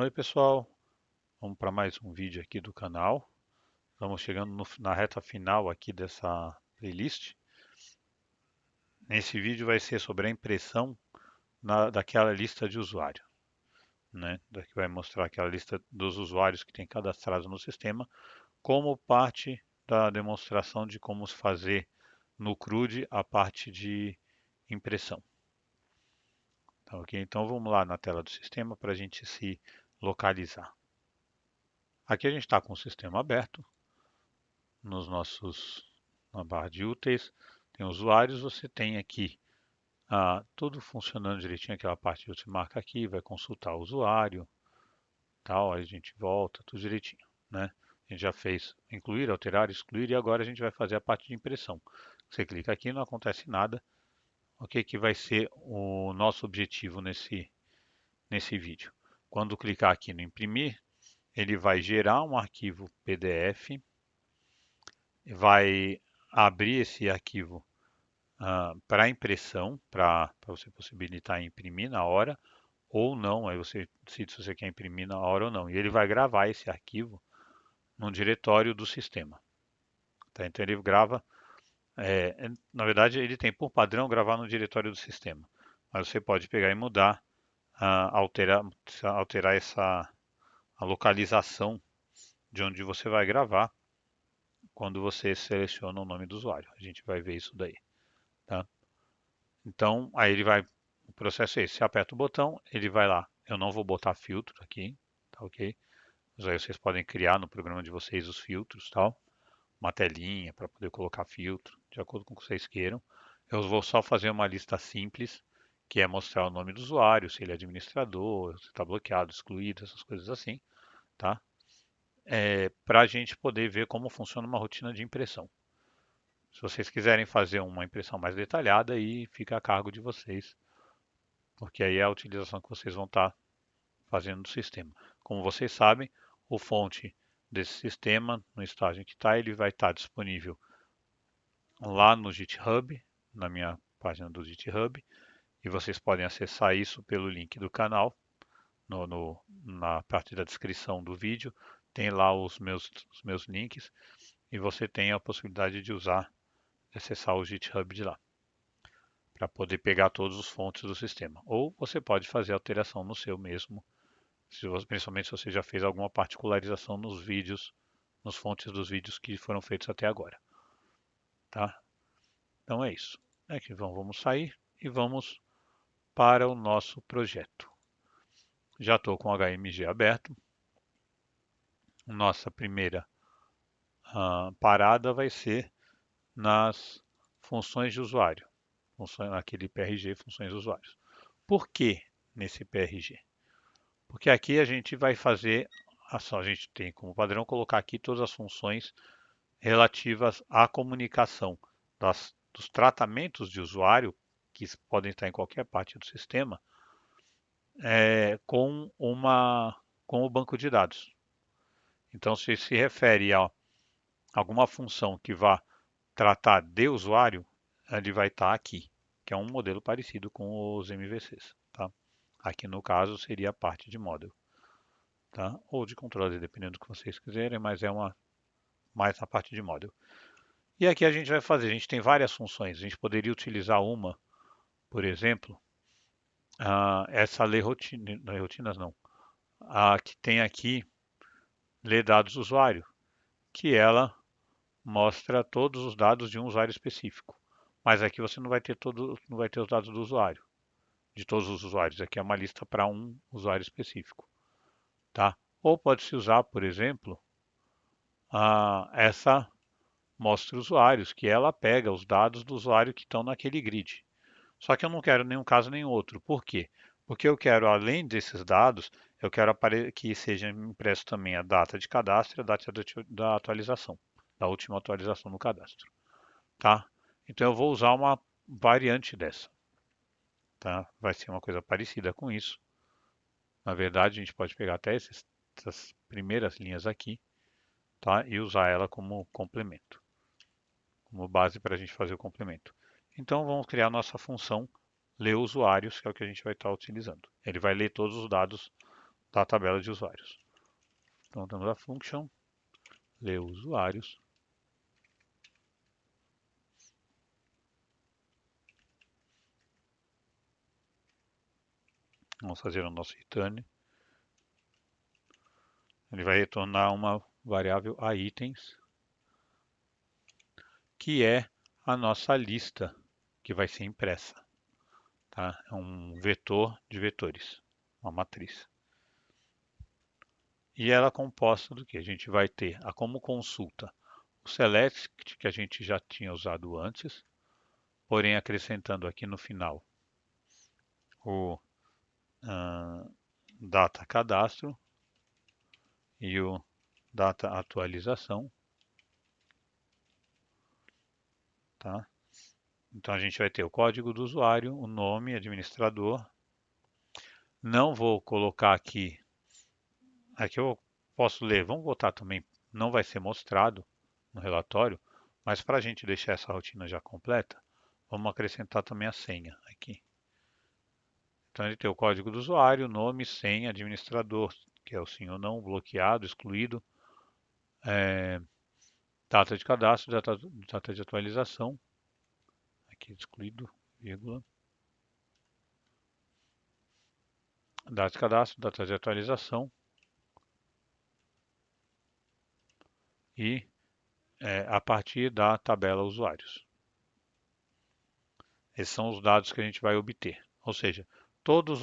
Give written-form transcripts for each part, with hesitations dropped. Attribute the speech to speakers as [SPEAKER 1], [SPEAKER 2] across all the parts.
[SPEAKER 1] Oi pessoal, vamos para mais um vídeo aqui do canal. Estamos chegando na reta final aqui dessa playlist. Nesse vídeo vai ser sobre a impressão daquela lista de usuário, né? Que vai mostrar aquela lista dos usuários que tem cadastrado no sistema, como parte da demonstração de como se fazer no CRUD a parte de impressão. Tá, ok? Então vamos lá na tela do sistema para a gente se localizar. Aqui a gente está com o sistema aberto. Na barra de úteis, tem usuários, você tem aqui tudo funcionando direitinho, aquela parte que você marca aqui, vai consultar o usuário, tal, aí a gente volta, tudo direitinho, né? A gente já fez incluir, alterar, excluir e agora a gente vai fazer a parte de impressão. Você clica aqui, não acontece nada. O que vai ser o nosso objetivo nesse vídeo? Quando clicar aqui no imprimir, ele vai gerar um arquivo PDF, vai abrir esse arquivo para impressão, para você possibilitar imprimir na hora, ou não, aí você decide se você quer imprimir na hora ou não. E ele vai gravar esse arquivo no diretório do sistema. Tá? Então ele grava, na verdade ele tem por padrão gravar no diretório do sistema, mas você pode pegar e mudar, alterar a localização de onde você vai gravar quando você seleciona o nome do usuário. A gente vai ver isso daí. Tá? Então, aí ele vai, o processo é esse, você aperta o botão, ele vai lá. Eu não vou botar filtro aqui, tá ok? Mas aí vocês podem criar no programa de vocês os filtros, tal. Uma telinha para poder colocar filtro, de acordo com o que vocês queiram. Eu vou só fazer uma lista simples, que é mostrar o nome do usuário, se ele é administrador, se está bloqueado, excluído, essas coisas assim, tá? Para a gente poder ver como funciona uma rotina de impressão. Se vocês quiserem fazer uma impressão mais detalhada, aí fica a cargo de vocês, porque aí é a utilização que vocês vão estar fazendo do sistema. Como vocês sabem, o fonte desse sistema, no estágio em que está, ele vai estar disponível lá no GitHub, na minha página do GitHub, e vocês podem acessar isso pelo link do canal, na parte da descrição do vídeo, tem lá os meus links, e você tem a possibilidade de acessar o GitHub de lá, para poder pegar todos os fontes do sistema. Ou você pode fazer alteração no seu mesmo, principalmente se você já fez alguma particularização nos vídeos, nos fontes dos vídeos que foram feitos até agora. Tá? Então é isso. Aqui vamos sair e vamos para o nosso projeto. Já estou com o HMG aberto. Nossa primeira parada vai ser nas funções de usuário, naquele PRG, funções de usuários. Por que nesse PRG? Porque aqui a gente vai fazer, a gente tem como padrão colocar aqui todas as funções relativas à comunicação dos tratamentos de usuário, que podem estar em qualquer parte do sistema, com o banco de dados. Então, se refere a alguma função que vá tratar de usuário, ele vai estar aqui, que é um modelo parecido com os MVCs. Tá? Aqui no caso seria a parte de model, tá? Ou de controle, dependendo do que vocês quiserem, mas mais na parte de model. E aqui a gente vai fazer, a gente tem várias funções. A gente poderia utilizar uma, por exemplo, essa ler rotinas não, a que tem aqui ler dados do usuário, que ela mostra todos os dados de um usuário específico. Mas aqui você não vai ter os dados do usuário, de todos os usuários. Aqui é uma lista para um usuário específico, tá? Ou pode-se usar, por exemplo, essa mostra usuários, que ela pega os dados do usuário que estão naquele grid. Só que eu não quero nenhum caso nem outro. Por quê? Porque eu quero, além desses dados, eu quero que seja impresso também a data de cadastro e a data da atualização, da última atualização no cadastro. Tá? Então eu vou usar uma variante dessa. Tá? Vai ser uma coisa parecida com isso. Na verdade, a gente pode pegar até essas primeiras linhas aqui, tá? E usar ela como complemento, como base para a gente fazer o complemento. Então vamos criar nossa função ler usuários, que é o que a gente vai estar utilizando. Ele vai ler todos os dados da tabela de usuários. Então temos a function ler usuários. Vamos fazer o nosso return. Ele vai retornar uma variável a itens, que é a nossa lista que vai ser impressa. Tá? É um vetor de vetores, uma matriz. E ela é composta do que? A gente vai ter como consulta o select, que a gente já tinha usado antes, porém acrescentando aqui no final o data cadastro e o data atualização. Tá? Então a gente vai ter o código do usuário, o nome, administrador. Não vou colocar aqui eu posso ler, vamos botar também, não vai ser mostrado no relatório, mas para a gente deixar essa rotina já completa, vamos acrescentar também a senha aqui. Então ele tem o código do usuário, nome, senha, administrador, que é o sim ou não, bloqueado, excluído, data de cadastro, data de atualização, aqui excluído, vírgula, data de cadastro, data de atualização e a partir da tabela usuários. Esses são os dados que a gente vai obter, ou seja, todas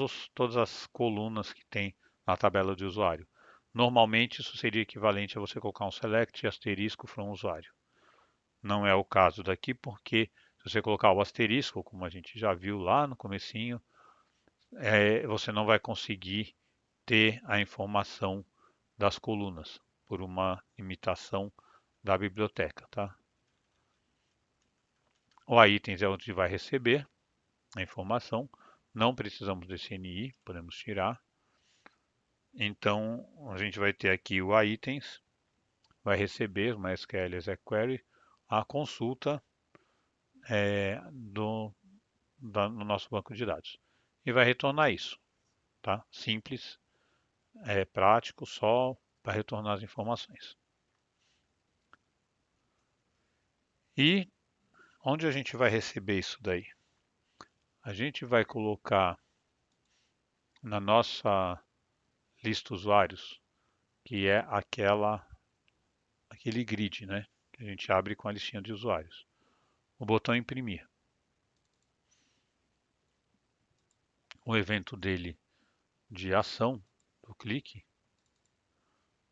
[SPEAKER 1] as colunas que tem na tabela de usuário. Normalmente isso seria equivalente a você colocar um select e asterisco from usuário. Não é o caso daqui porque se você colocar o asterisco, como a gente já viu lá no comecinho, você não vai conseguir ter a informação das colunas por uma limitação da biblioteca, tá? O itens é onde vai receber a informação. Não precisamos desse NI, podemos tirar. Então, a gente vai ter aqui o itens, vai receber uma SQL exec query, a consulta no nosso banco de dados. E vai retornar isso, tá? Simples, prático, só para retornar as informações. E onde a gente vai receber isso daí? A gente vai colocar na nossa lista usuários, que é aquele grid, né? Que a gente abre com a listinha de usuários. O botão imprimir. O evento dele de ação do clique,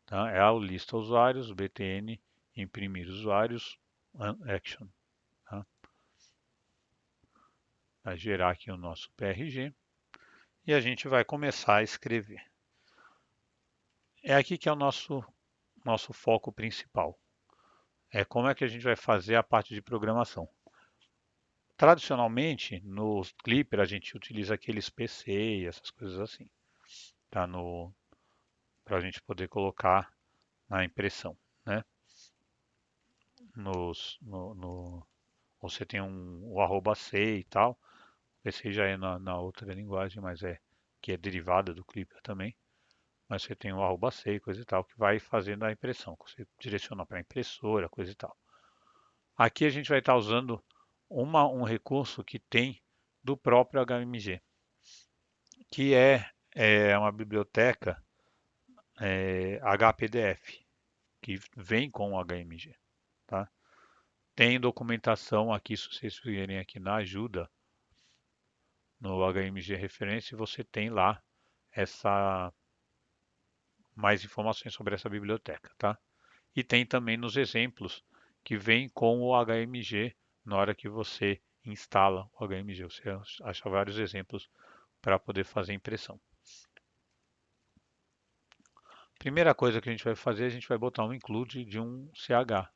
[SPEAKER 1] tá? É a lista usuários, btn imprimir usuários action. Tá? Vai gerar aqui o nosso PRG e a gente vai começar a escrever. É aqui que é o nosso foco principal. É como é que a gente vai fazer a parte de programação. Tradicionalmente, no Clipper, a gente utiliza aqueles PC e essas coisas assim, tá? Para a gente poder colocar na impressão, né? Você tem o arroba C e tal. O PC já é na outra linguagem, mas que é derivada do Clipper também. Mas você tem o arroba C e coisa e tal, que vai fazendo a impressão. Você direciona para a impressora, coisa e tal. Aqui a gente vai estar usando um recurso que tem do próprio HMG, que é uma biblioteca HPDF, que vem com o HMG. Tá? Tem documentação aqui, se vocês virem aqui na ajuda, no HMG referência, você tem lá mais informações sobre essa biblioteca. Tá? E tem também nos exemplos que vem com o HMG na hora que você instala o HMG. Você acha vários exemplos para poder fazer impressão. Primeira coisa que a gente vai fazer, a gente vai botar um include de um CH,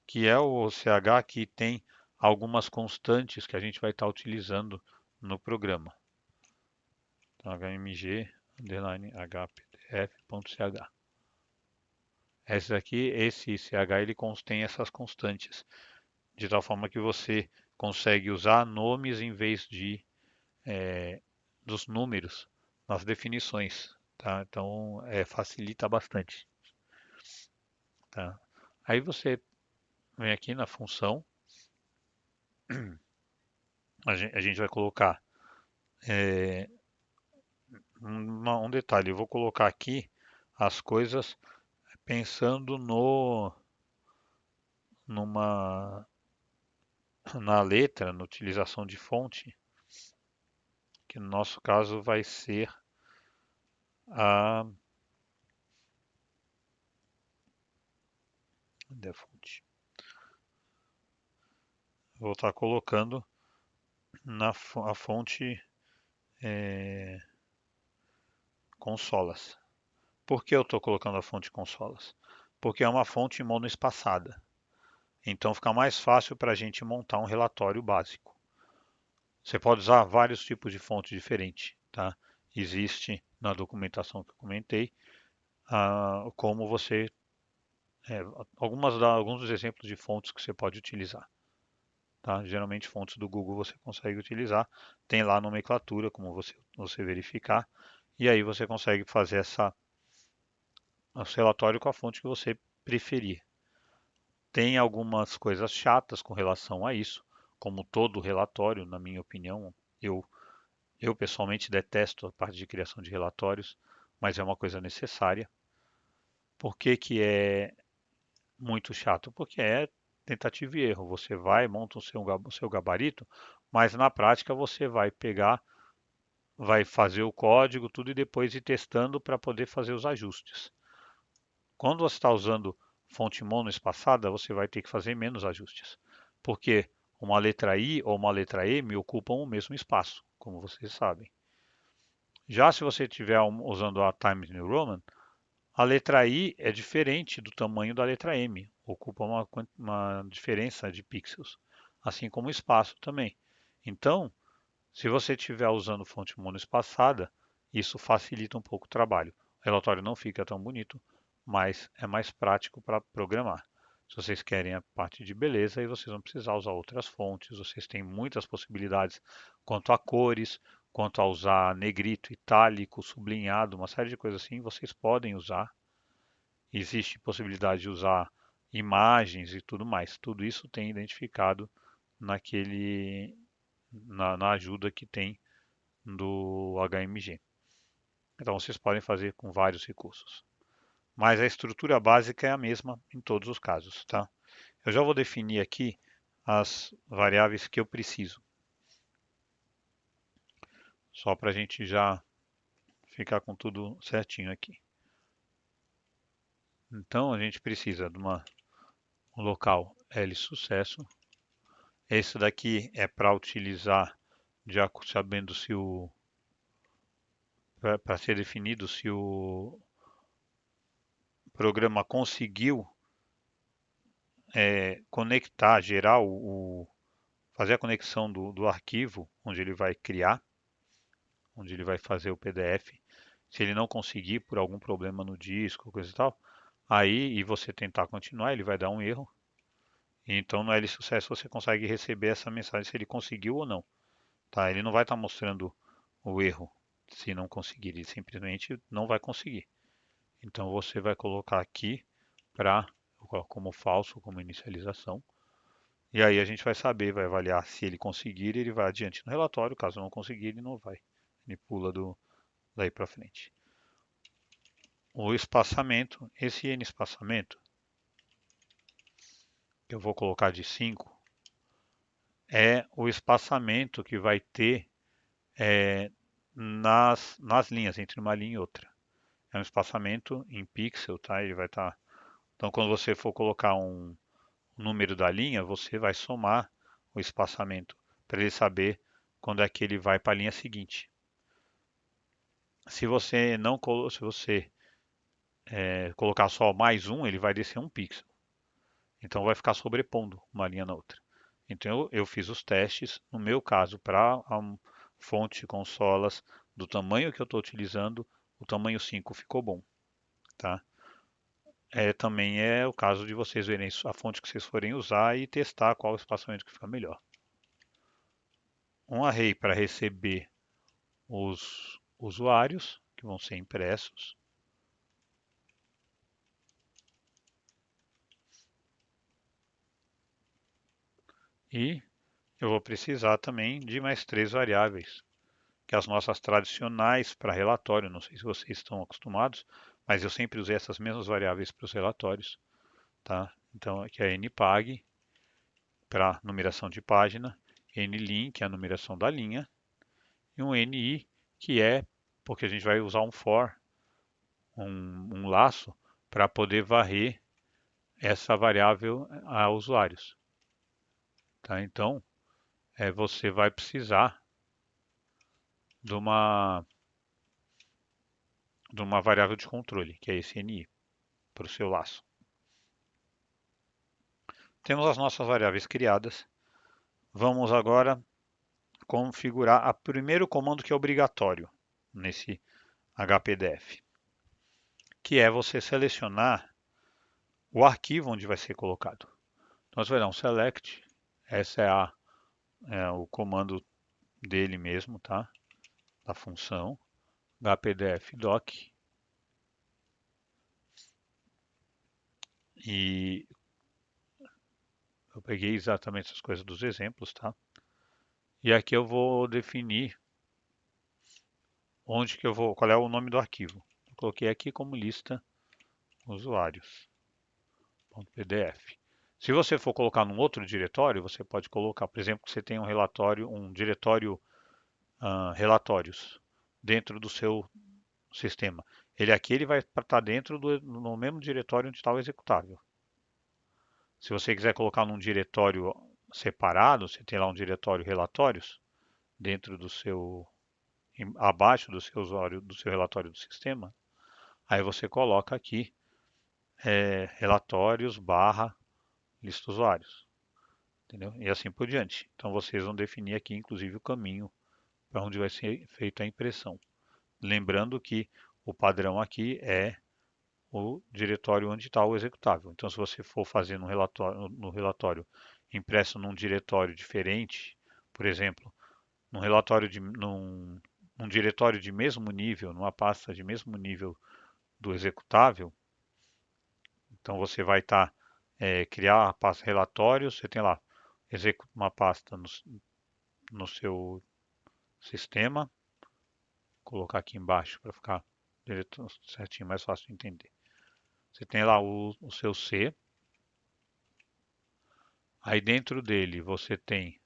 [SPEAKER 1] que é o CH que tem algumas constantes que a gente vai estar utilizando no programa. Então, hmg hpdf.ch. Esse CH ele contém essas constantes, de tal forma que você consegue usar nomes em vez dos números nas definições, tá? Então facilita bastante, tá? Aí você vem aqui na função, a gente vai colocar é, um detalhe, eu vou colocar aqui as coisas pensando no numa na letra, na utilização de fonte, que no nosso caso vai ser a fonte. Vou estar colocando a fonte consolas. Por que eu estou colocando a fonte consolas? Porque é uma fonte monoespaçada. Então fica mais fácil para a gente montar um relatório básico. Você pode usar vários tipos de fontes diferentes, tá? Existe na documentação que eu comentei, como você, é, alguns dos exemplos de fontes que você pode utilizar. Tá? Geralmente fontes do Google você consegue utilizar, tem lá a nomenclatura, como você verificar, e aí você consegue fazer esse relatório com a fonte que você preferir. Tem algumas coisas chatas com relação a isso, como todo relatório, na minha opinião. Eu, eu pessoalmente detesto a parte de criação de relatórios, mas é uma coisa necessária. Por que que é muito chato? Porque é tentativa e erro. Você vai, monta o seu gabarito, mas na prática você vai pegar, vai fazer o código, tudo e depois ir testando para poder fazer os ajustes. Quando você está usando fonte monoespaçada, você vai ter que fazer menos ajustes, porque uma letra I ou uma letra M ocupam o mesmo espaço, como vocês sabem. Já se você estiver usando a Times New Roman, a letra I é diferente do tamanho da letra M, ocupa uma diferença de pixels, assim como o espaço também. Então, se você estiver usando fonte monoespaçada, isso facilita um pouco o trabalho. O relatório não fica tão bonito, mas é mais prático para programar. Se vocês querem a parte de beleza, aí vocês vão precisar usar outras fontes. Vocês têm muitas possibilidades quanto a cores, quanto a usar negrito, itálico, sublinhado, uma série de coisas assim, vocês podem usar. Existe possibilidade de usar imagens e tudo mais. Tudo isso tem identificado na ajuda que tem do HMG. Então vocês podem fazer com vários recursos. Mas a estrutura básica é a mesma em todos os casos, tá? Eu já vou definir aqui as variáveis que eu preciso, só para a gente já ficar com tudo certinho aqui. Então a gente precisa de um local L sucesso. Esse daqui é para utilizar já sabendo se o para ser definido se o programa conseguiu conectar, gerar fazer a conexão do arquivo onde ele vai criar, onde ele vai fazer o PDF. Se ele não conseguir por algum problema no disco, coisa e tal, aí e você tentar continuar, ele vai dar um erro. E então no L sucesso você consegue receber essa mensagem se ele conseguiu ou não. Tá? Ele não vai estar mostrando o erro se não conseguir, ele simplesmente não vai conseguir. Então você vai colocar aqui para como falso, como inicialização. E aí a gente vai saber, vai avaliar se ele conseguir, ele vai adiante no relatório, caso não conseguir, ele não vai. Ele pula daí para frente. O espaçamento, esse N espaçamento, que eu vou colocar de 5, é o espaçamento que vai ter nas linhas, entre uma linha e outra. É um espaçamento em pixel, tá? Ele vai estar. Então, quando você for colocar um número da linha, você vai somar o espaçamento para ele saber quando é que ele vai para a linha seguinte. Se você não se você colocar só mais um, ele vai descer um pixel. Então vai ficar sobrepondo uma linha na outra. Então eu fiz os testes, no meu caso, para a fonte consolas do tamanho que eu estou utilizando, o tamanho 5 ficou bom. Tá? Também é o caso de vocês verem a fonte que vocês forem usar e testar qual o espaçamento que fica melhor. Um array para receber usuários que vão ser impressos. E eu vou precisar também de mais 3 variáveis, que as nossas tradicionais para relatório. Não sei se vocês estão acostumados, mas eu sempre usei essas mesmas variáveis para os relatórios, tá? Então aqui é npag para numeração de página, nlim, que é a numeração da linha, e um ni, que é porque a gente vai usar um for, um laço, para poder varrer essa variável a usuários. Tá? Então, você vai precisar de uma variável de controle, que é esse ni, para o seu laço. Temos as nossas variáveis criadas. Vamos agora configurar o primeiro comando que é obrigatório nesse HPDF, que é você selecionar o arquivo onde vai ser colocado. Então você vai dar um select, essa é o comando dele mesmo, tá? Da função HPDF doc. E eu peguei exatamente essas coisas dos exemplos, tá? E aqui eu vou definir onde que eu vou, qual é o nome do arquivo. Eu coloquei aqui como lista usuários.pdf. Se você for colocar num outro diretório, você pode colocar, por exemplo, que você tem um relatório, um diretório relatórios dentro do seu sistema. Ele vai estar dentro no mesmo diretório onde está o executável. Se você quiser colocar num diretório separado, você tem lá um diretório relatórios dentro do seu, abaixo do seu usuário, do seu relatório do sistema, aí você coloca aqui relatórios barra lista usuários, entendeu? E assim por diante. Então vocês vão definir aqui, inclusive, o caminho para onde vai ser feita a impressão. Lembrando que o padrão aqui é o diretório onde está o executável. Então, se você for fazer no relatório impresso num diretório diferente, por exemplo, num diretório de mesmo nível, numa pasta de mesmo nível do executável, então você vai criar a pasta relatórios, você tem lá uma pasta no seu sistema, vou colocar aqui embaixo para ficar certinho, mais fácil de entender. Você tem lá o seu C, aí dentro dele você tem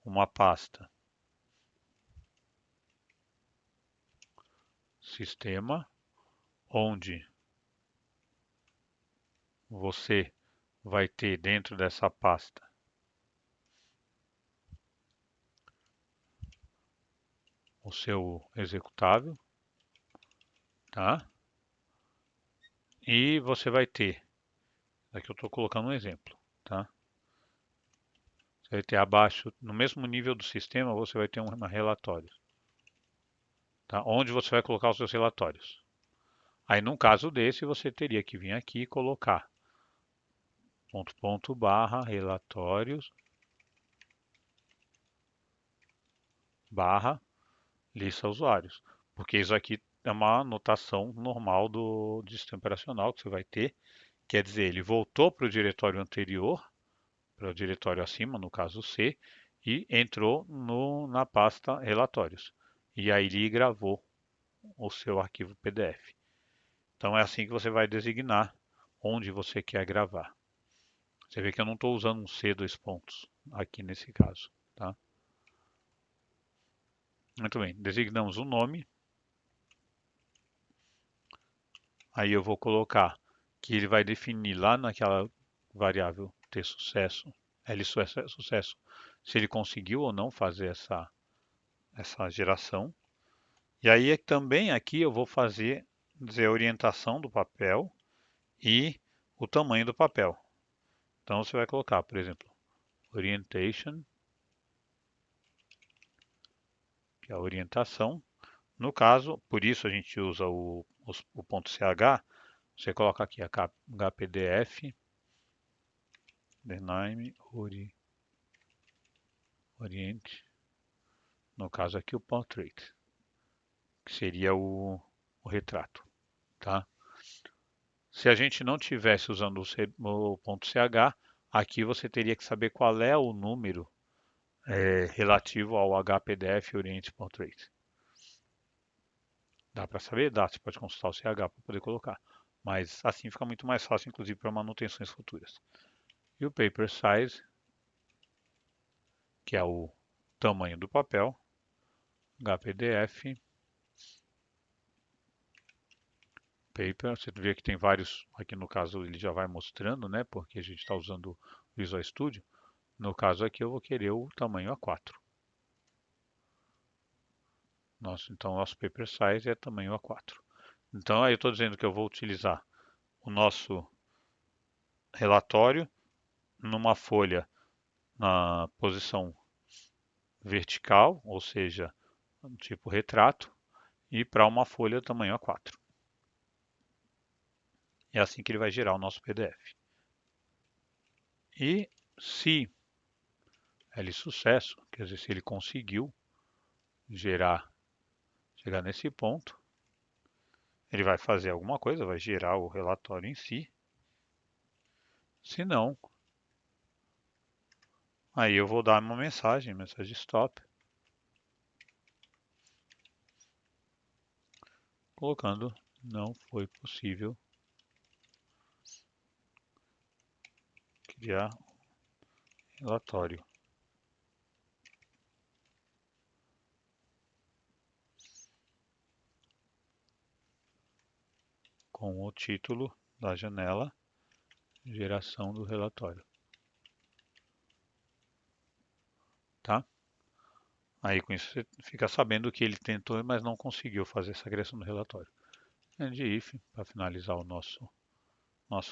[SPEAKER 1] uma pasta sistema, onde você vai ter dentro dessa pasta o seu executável, tá? E você vai ter, aqui eu estou colocando um exemplo, tá? Você vai ter abaixo, no mesmo nível do sistema, você vai ter um relatório, tá? Onde você vai colocar os seus relatórios. Aí, num caso desse, você teria que vir aqui e colocar barra relatórios barra lista usuários, porque isso aqui é uma anotação normal do sistema operacional que você vai ter, quer dizer, ele voltou para o diretório anterior, para o diretório acima, no caso C, e entrou na pasta relatórios. E aí ele gravou o seu arquivo PDF. Então é assim que você vai designar onde você quer gravar. Você vê que eu não estou usando um C dois pontos aqui nesse caso, tá? Muito bem, designamos o nome. Aí eu vou colocar que ele vai definir lá naquela variável ter sucesso, L sucesso, se ele conseguiu ou não fazer essa geração. E aí também aqui eu vou dizer a orientação do papel e o tamanho do papel. Então você vai colocar, por exemplo, orientation, que é a orientação. No caso, por isso a gente usa o ponto .ch, você coloca aqui HPDF, Dename, Orient, no caso aqui o portrait, que seria o retrato, tá? Se a gente não tivesse usando o ponto .ch, aqui você teria que saber qual é o número relativo ao HPDF Orient Portrait. Dá para saber? Dá. Você pode consultar o CH para poder colocar. Mas assim fica muito mais fácil, inclusive, para manutenções futuras. E o Paper Size, que é o tamanho do papel, HPDF, Paper, você vê que tem vários, aqui no caso ele já vai mostrando, né, porque a gente está usando o Visual Studio. No caso aqui eu vou querer o tamanho A4. Então nosso Paper Size é tamanho A4. Então aí eu estou dizendo que eu vou utilizar o nosso relatório numa folha na posição vertical, ou seja, tipo retrato, e para uma folha tamanho A4. É assim que ele vai gerar o nosso PDF. E se ele sucesso, quer dizer, se ele conseguiu chegar nesse ponto, ele vai fazer alguma coisa, vai gerar o relatório em si. Se não, aí eu vou dar uma mensagem stop, colocando não foi possível criar relatório. Com o título da janela, geração do relatório. Tá? Aí com isso você fica sabendo que ele tentou, mas não conseguiu fazer essa criação do relatório. End if, para finalizar o nosso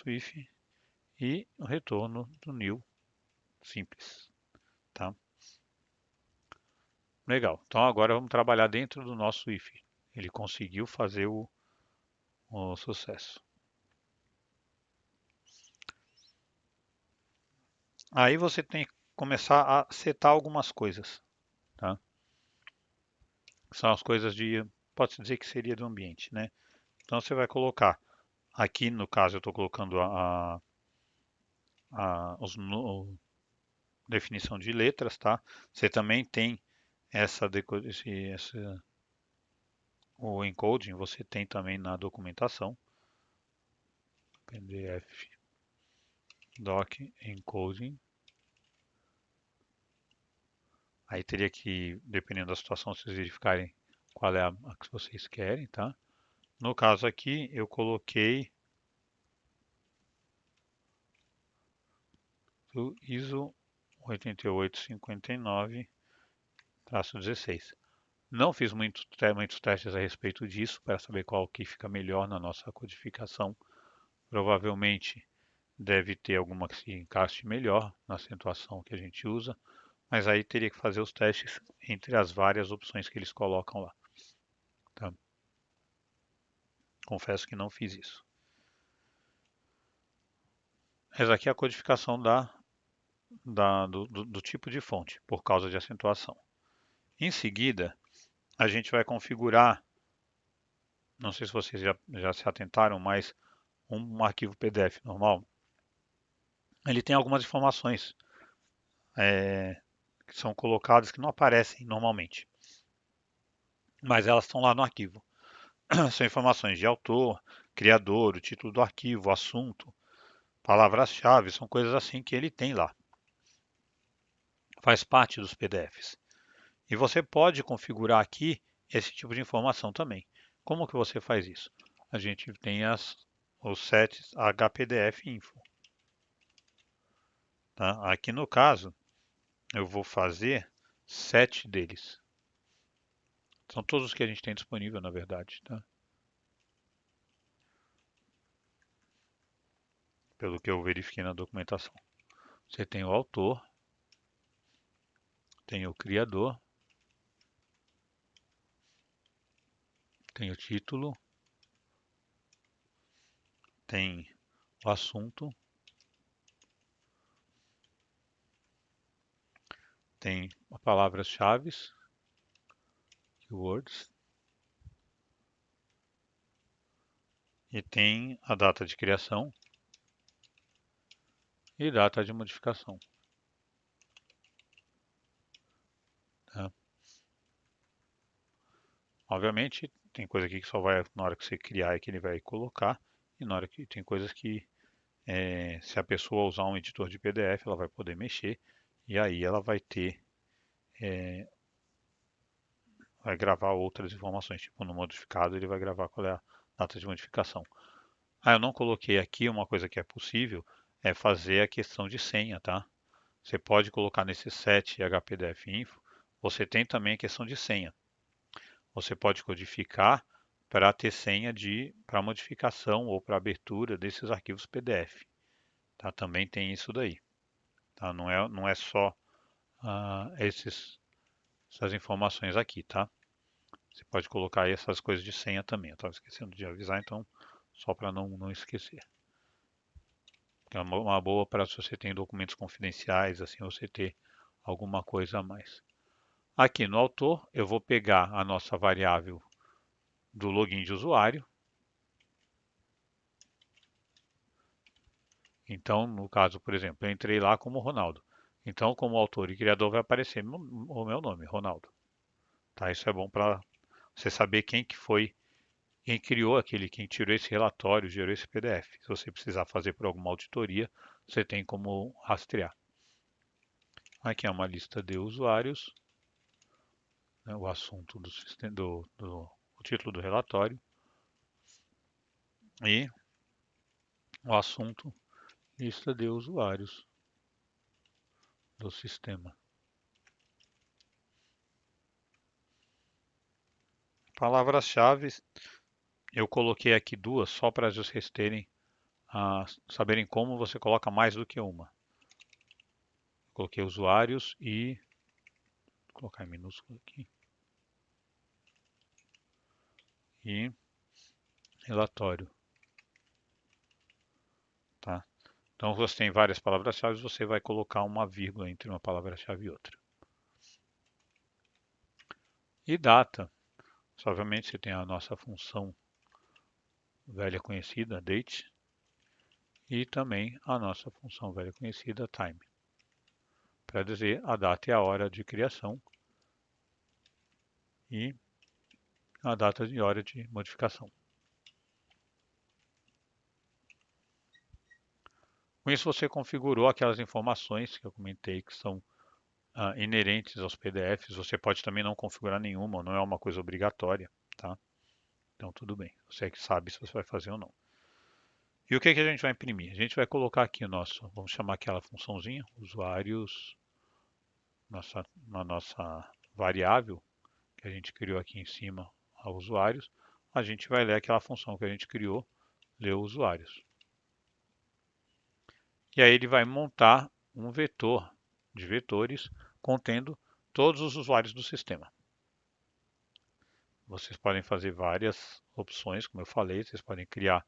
[SPEAKER 1] if, e o retorno do new simples. Tá? Legal. Então agora vamos trabalhar dentro do nosso if. Ele conseguiu fazer o sucesso. Aí você tem que começar a setar algumas coisas. Tá? São as coisas pode-se dizer que seria do ambiente. Né? Então você vai colocar, aqui no caso eu estou colocando os definição de letras, tá? Você também tem o encoding, você tem também na documentação. PDF doc encoding. Aí teria que, dependendo da situação, vocês verificarem qual é a que vocês querem, tá? No caso aqui, eu coloquei o ISO 8859-16. Não fiz muitos testes a respeito disso para saber qual que fica melhor na nossa codificação. Provavelmente deve ter alguma que se encaixe melhor na acentuação que a gente usa, mas aí teria que fazer os testes entre as várias opções que eles colocam lá. Tá? Confesso que não fiz isso. Essa aqui é a codificação do tipo de fonte, por causa de acentuação. Em seguida, a gente vai configurar, não sei se vocês já se atentaram, mas um arquivo PDF normal, ele tem algumas informações que são colocadas que não aparecem normalmente, mas elas estão lá no arquivo. São informações de autor, criador, o título do arquivo, o assunto, palavras-chave, são coisas assim que ele tem lá. Faz parte dos PDFs. E você pode configurar aqui esse tipo de informação também. Como que você faz isso? A gente tem os sets HPDF info. Tá? Aqui no caso, eu vou fazer 7 deles. São todos os que a gente tem disponível, na verdade. Tá? Pelo que eu verifiquei na documentação. Você tem o autor, tem o criador, tem o título, tem o assunto, tem as palavras-chave, keywords, e tem a data de criação e data de modificação. Tá? Obviamente, tem coisa aqui que só vai na hora que você criar é que ele vai colocar, e na hora que tem coisas que se a pessoa usar um editor de PDF, ela vai poder mexer, e aí ela vai ter, vai gravar outras informações, tipo no modificado ele vai gravar qual é a data de modificação. Ah, eu não coloquei aqui uma coisa que é possível, é fazer a questão de senha, tá? Você pode colocar nesse set HPDF-info, você tem também a questão de senha. Você pode codificar para ter senha para modificação ou para abertura desses arquivos PDF. Tá? Também tem isso daí. Tá? Não é só essas informações aqui, tá? Você pode colocar aí essas coisas de senha também. Eu estava esquecendo de avisar, então só para não esquecer. É uma boa para se você tem documentos confidenciais, assim você ter alguma coisa a mais. Aqui no autor, eu vou pegar a nossa variável do login de usuário. Então, no caso, por exemplo, eu entrei lá como Ronaldo. Então, como autor e criador, vai aparecer o meu nome, Ronaldo. Tá? Isso é bom para você saber quem que foi, quem criou quem tirou esse relatório, gerou esse PDF. Se você precisar fazer por alguma auditoria, você tem como rastrear. Aqui é uma lista de usuários, né, o assunto do sistema, o título do relatório e o assunto lista de usuários do sistema. Palavras-chave, eu coloquei aqui duas só para vocês saberem como você coloca mais do que uma. Coloquei usuários e vou colocar em minúsculo aqui e relatório, tá? Então você tem várias palavras-chave, você vai colocar uma vírgula entre uma palavra-chave e outra. E data, obviamente você tem a nossa função velha conhecida, date, e também a nossa função velha conhecida, time, para dizer a data e a hora de criação e a data e hora de modificação. Com isso você configurou aquelas informações que eu comentei que são inerentes aos PDFs. Você pode também não configurar nenhuma, não é uma coisa obrigatória, tá? Então tudo bem, você é que sabe se você vai fazer ou não. E o que que a gente vai imprimir? A gente vai colocar aqui o nosso, vamos chamar aquela funçãozinha, usuários, na nossa variável que a gente criou aqui em cima a usuários, a gente vai ler aquela função que a gente criou, ler usuários. E aí ele vai montar um vetor de vetores contendo todos os usuários do sistema. Vocês podem fazer várias opções, como eu falei, vocês podem criar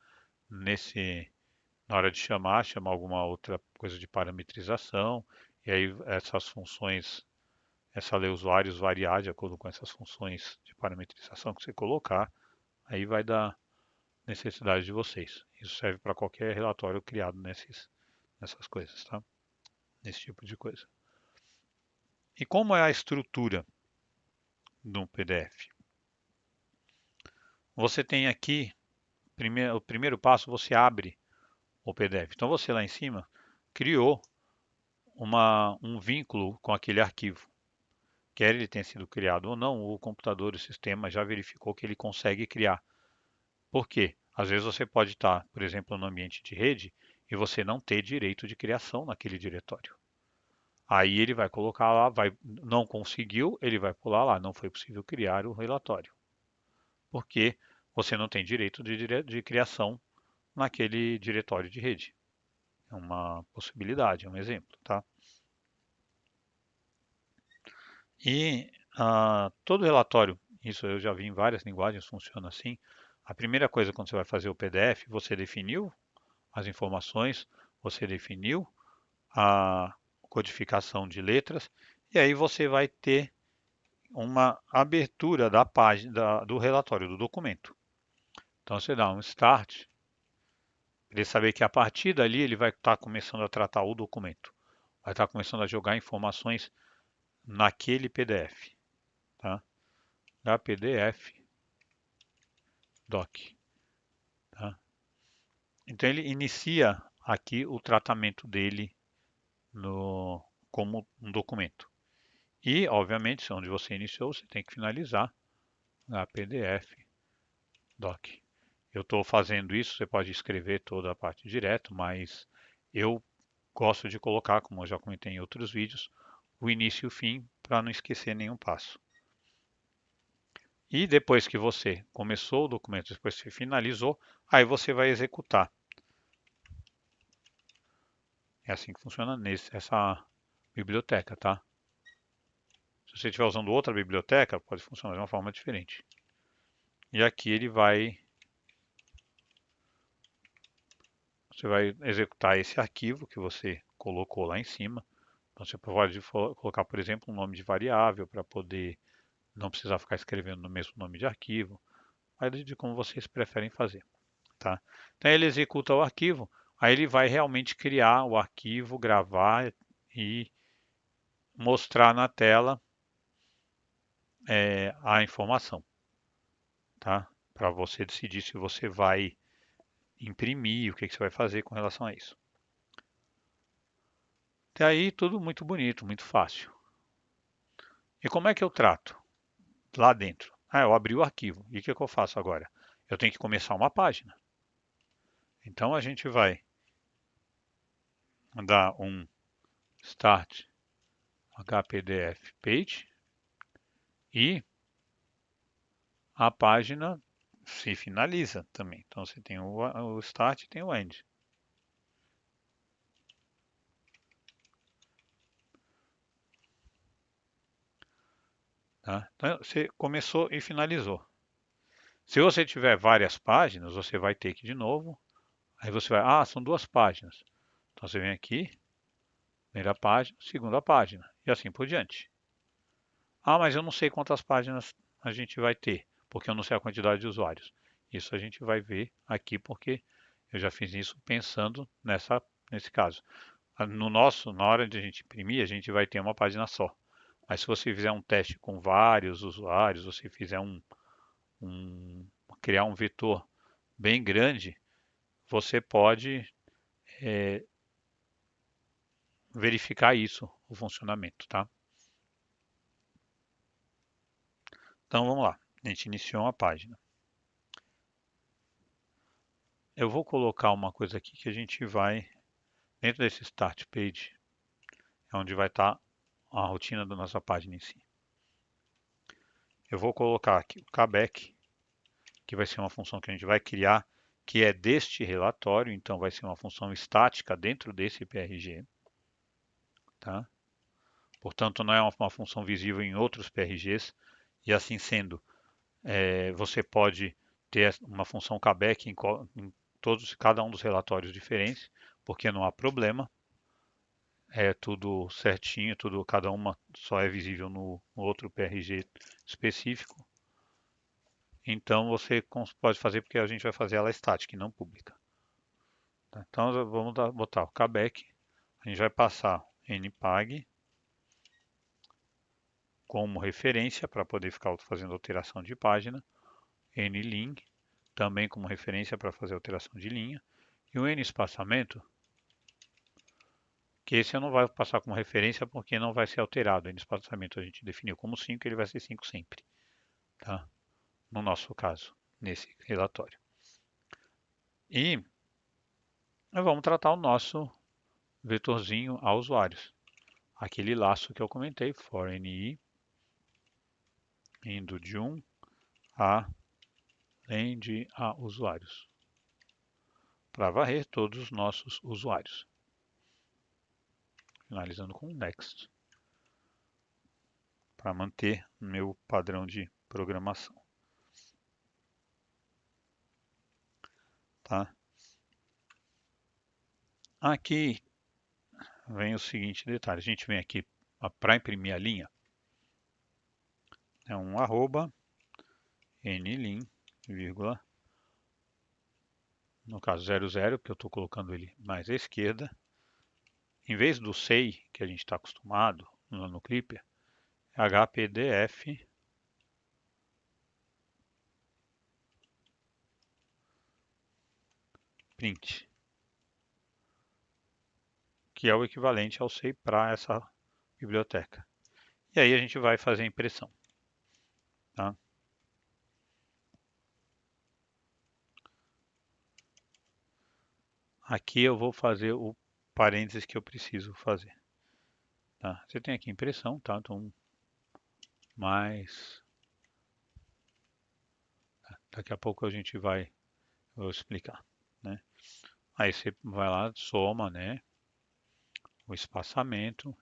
[SPEAKER 1] na hora de chamar alguma outra coisa de parametrização, e aí essas funções, essa ler usuários variar de acordo com essas funções de parametrização que você colocar, aí vai dar necessidade de vocês. Isso serve para qualquer relatório criado nessas coisas, tá? Nesse tipo de coisa. E como é a estrutura do PDF? Você tem aqui, o primeiro passo, você abre o PDF. Então você lá em cima criou um vínculo com aquele arquivo. Quer ele tenha sido criado ou não, o computador, o sistema já verificou que ele consegue criar. Por quê? Às vezes você pode estar, por exemplo, no ambiente de rede e você não ter direito de criação naquele diretório. Aí ele vai colocar lá, não conseguiu, ele vai pular lá, não foi possível criar o relatório. Porque você não tem direito de criação naquele diretório de rede. É uma possibilidade, é um exemplo, tá? E todo relatório, isso eu já vi em várias linguagens, funciona assim. A primeira coisa quando você vai fazer o PDF, você definiu as informações, você definiu a codificação de letras, e aí você vai ter uma abertura da página do relatório, do documento. Então você dá um start Ele saber que a partir dali ele vai estar começando a tratar o documento. Vai estar começando a jogar informações naquele PDF. Tá? Da PDF doc. Tá? Então ele inicia aqui o tratamento dele como um documento. E, obviamente, se onde você iniciou, você tem que finalizar na PDF doc. Eu estou fazendo isso, você pode escrever toda a parte direto, mas eu gosto de colocar, como eu já comentei em outros vídeos, o início e o fim para não esquecer nenhum passo. E depois que você começou o documento, depois que você finalizou, aí você vai executar. É assim que funciona essa biblioteca, tá? Se você estiver usando outra biblioteca, pode funcionar de uma forma diferente. E aqui você vai executar esse arquivo que você colocou lá em cima. Então você pode colocar, por exemplo, um nome de variável para poder não precisar ficar escrevendo no mesmo nome de arquivo. Vai de como vocês preferem fazer, tá? Então ele executa o arquivo, aí ele vai realmente criar o arquivo, gravar e mostrar na tela a informação, tá? Para você decidir se você vai imprimir, o que você vai fazer com relação a isso. Até aí tudo muito bonito, muito fácil. E como é que eu trato lá dentro? Eu abri o arquivo. E o que eu faço agora? Eu tenho que começar uma página. Então a gente vai dar um start HPDF page e a página se finaliza também. Então você tem o start e tem o end. Tá? Então você começou e finalizou. Se você tiver várias páginas, você vai ter que de novo. Aí você vai, são duas páginas. Então você vem aqui, primeira página, segunda página e assim por diante. Mas eu não sei quantas páginas a gente vai ter, porque eu não sei a quantidade de usuários. Isso a gente vai ver aqui porque eu já fiz isso pensando nesse caso. Na hora de a gente imprimir, a gente vai ter uma página só. Mas se você fizer um teste com vários usuários, você fizer criar um vetor bem grande, você pode verificar isso, o funcionamento, tá? Então vamos lá, a gente iniciou uma página. Eu vou colocar uma coisa aqui que a gente vai, dentro desse Start Page, é onde vai estar a rotina da nossa página em si. Eu vou colocar aqui o callback, que vai ser uma função que a gente vai criar, que é deste relatório, então vai ser uma função estática dentro desse PRG. Tá? Portanto, não é uma função visível em outros PRGs, e assim sendo, você pode ter uma função callback em cada um dos relatórios diferentes, porque não há problema. É tudo certinho, cada uma só é visível no outro PRG específico. Então você pode fazer porque a gente vai fazer ela estática e não pública. Tá? Então vamos botar o callback, a gente vai passar npag como referência para poder ficar fazendo alteração de página, nling também como referência para fazer alteração de linha, e o nespaçamento, que esse eu não vai passar como referência porque não vai ser alterado. O nespaçamento a gente definiu como 5, ele vai ser 5 sempre, tá? No nosso caso, nesse relatório. E vamos tratar o nosso vetorzinho a usuários. Aquele laço que eu comentei, for ni, indo de 1 além de a usuários, para varrer todos os nossos usuários. Finalizando com next, para manter meu padrão de programação. Tá? Aqui vem o seguinte detalhe, a gente vem aqui para imprimir a linha, é um arroba nlim, vírgula, no caso 00, porque eu estou colocando ele mais à esquerda. Em vez do SEI, que a gente está acostumado no Clipper, é HPDF print, que é o equivalente ao SEI para essa biblioteca. E aí a gente vai fazer a impressão. Tá? Aqui eu vou fazer o parênteses que eu preciso fazer. Tá? Você tem aqui impressão, tá? Então, mais... Daqui a pouco a gente vai eu explicar. Né? Aí você vai lá, soma, né? O espaçamento.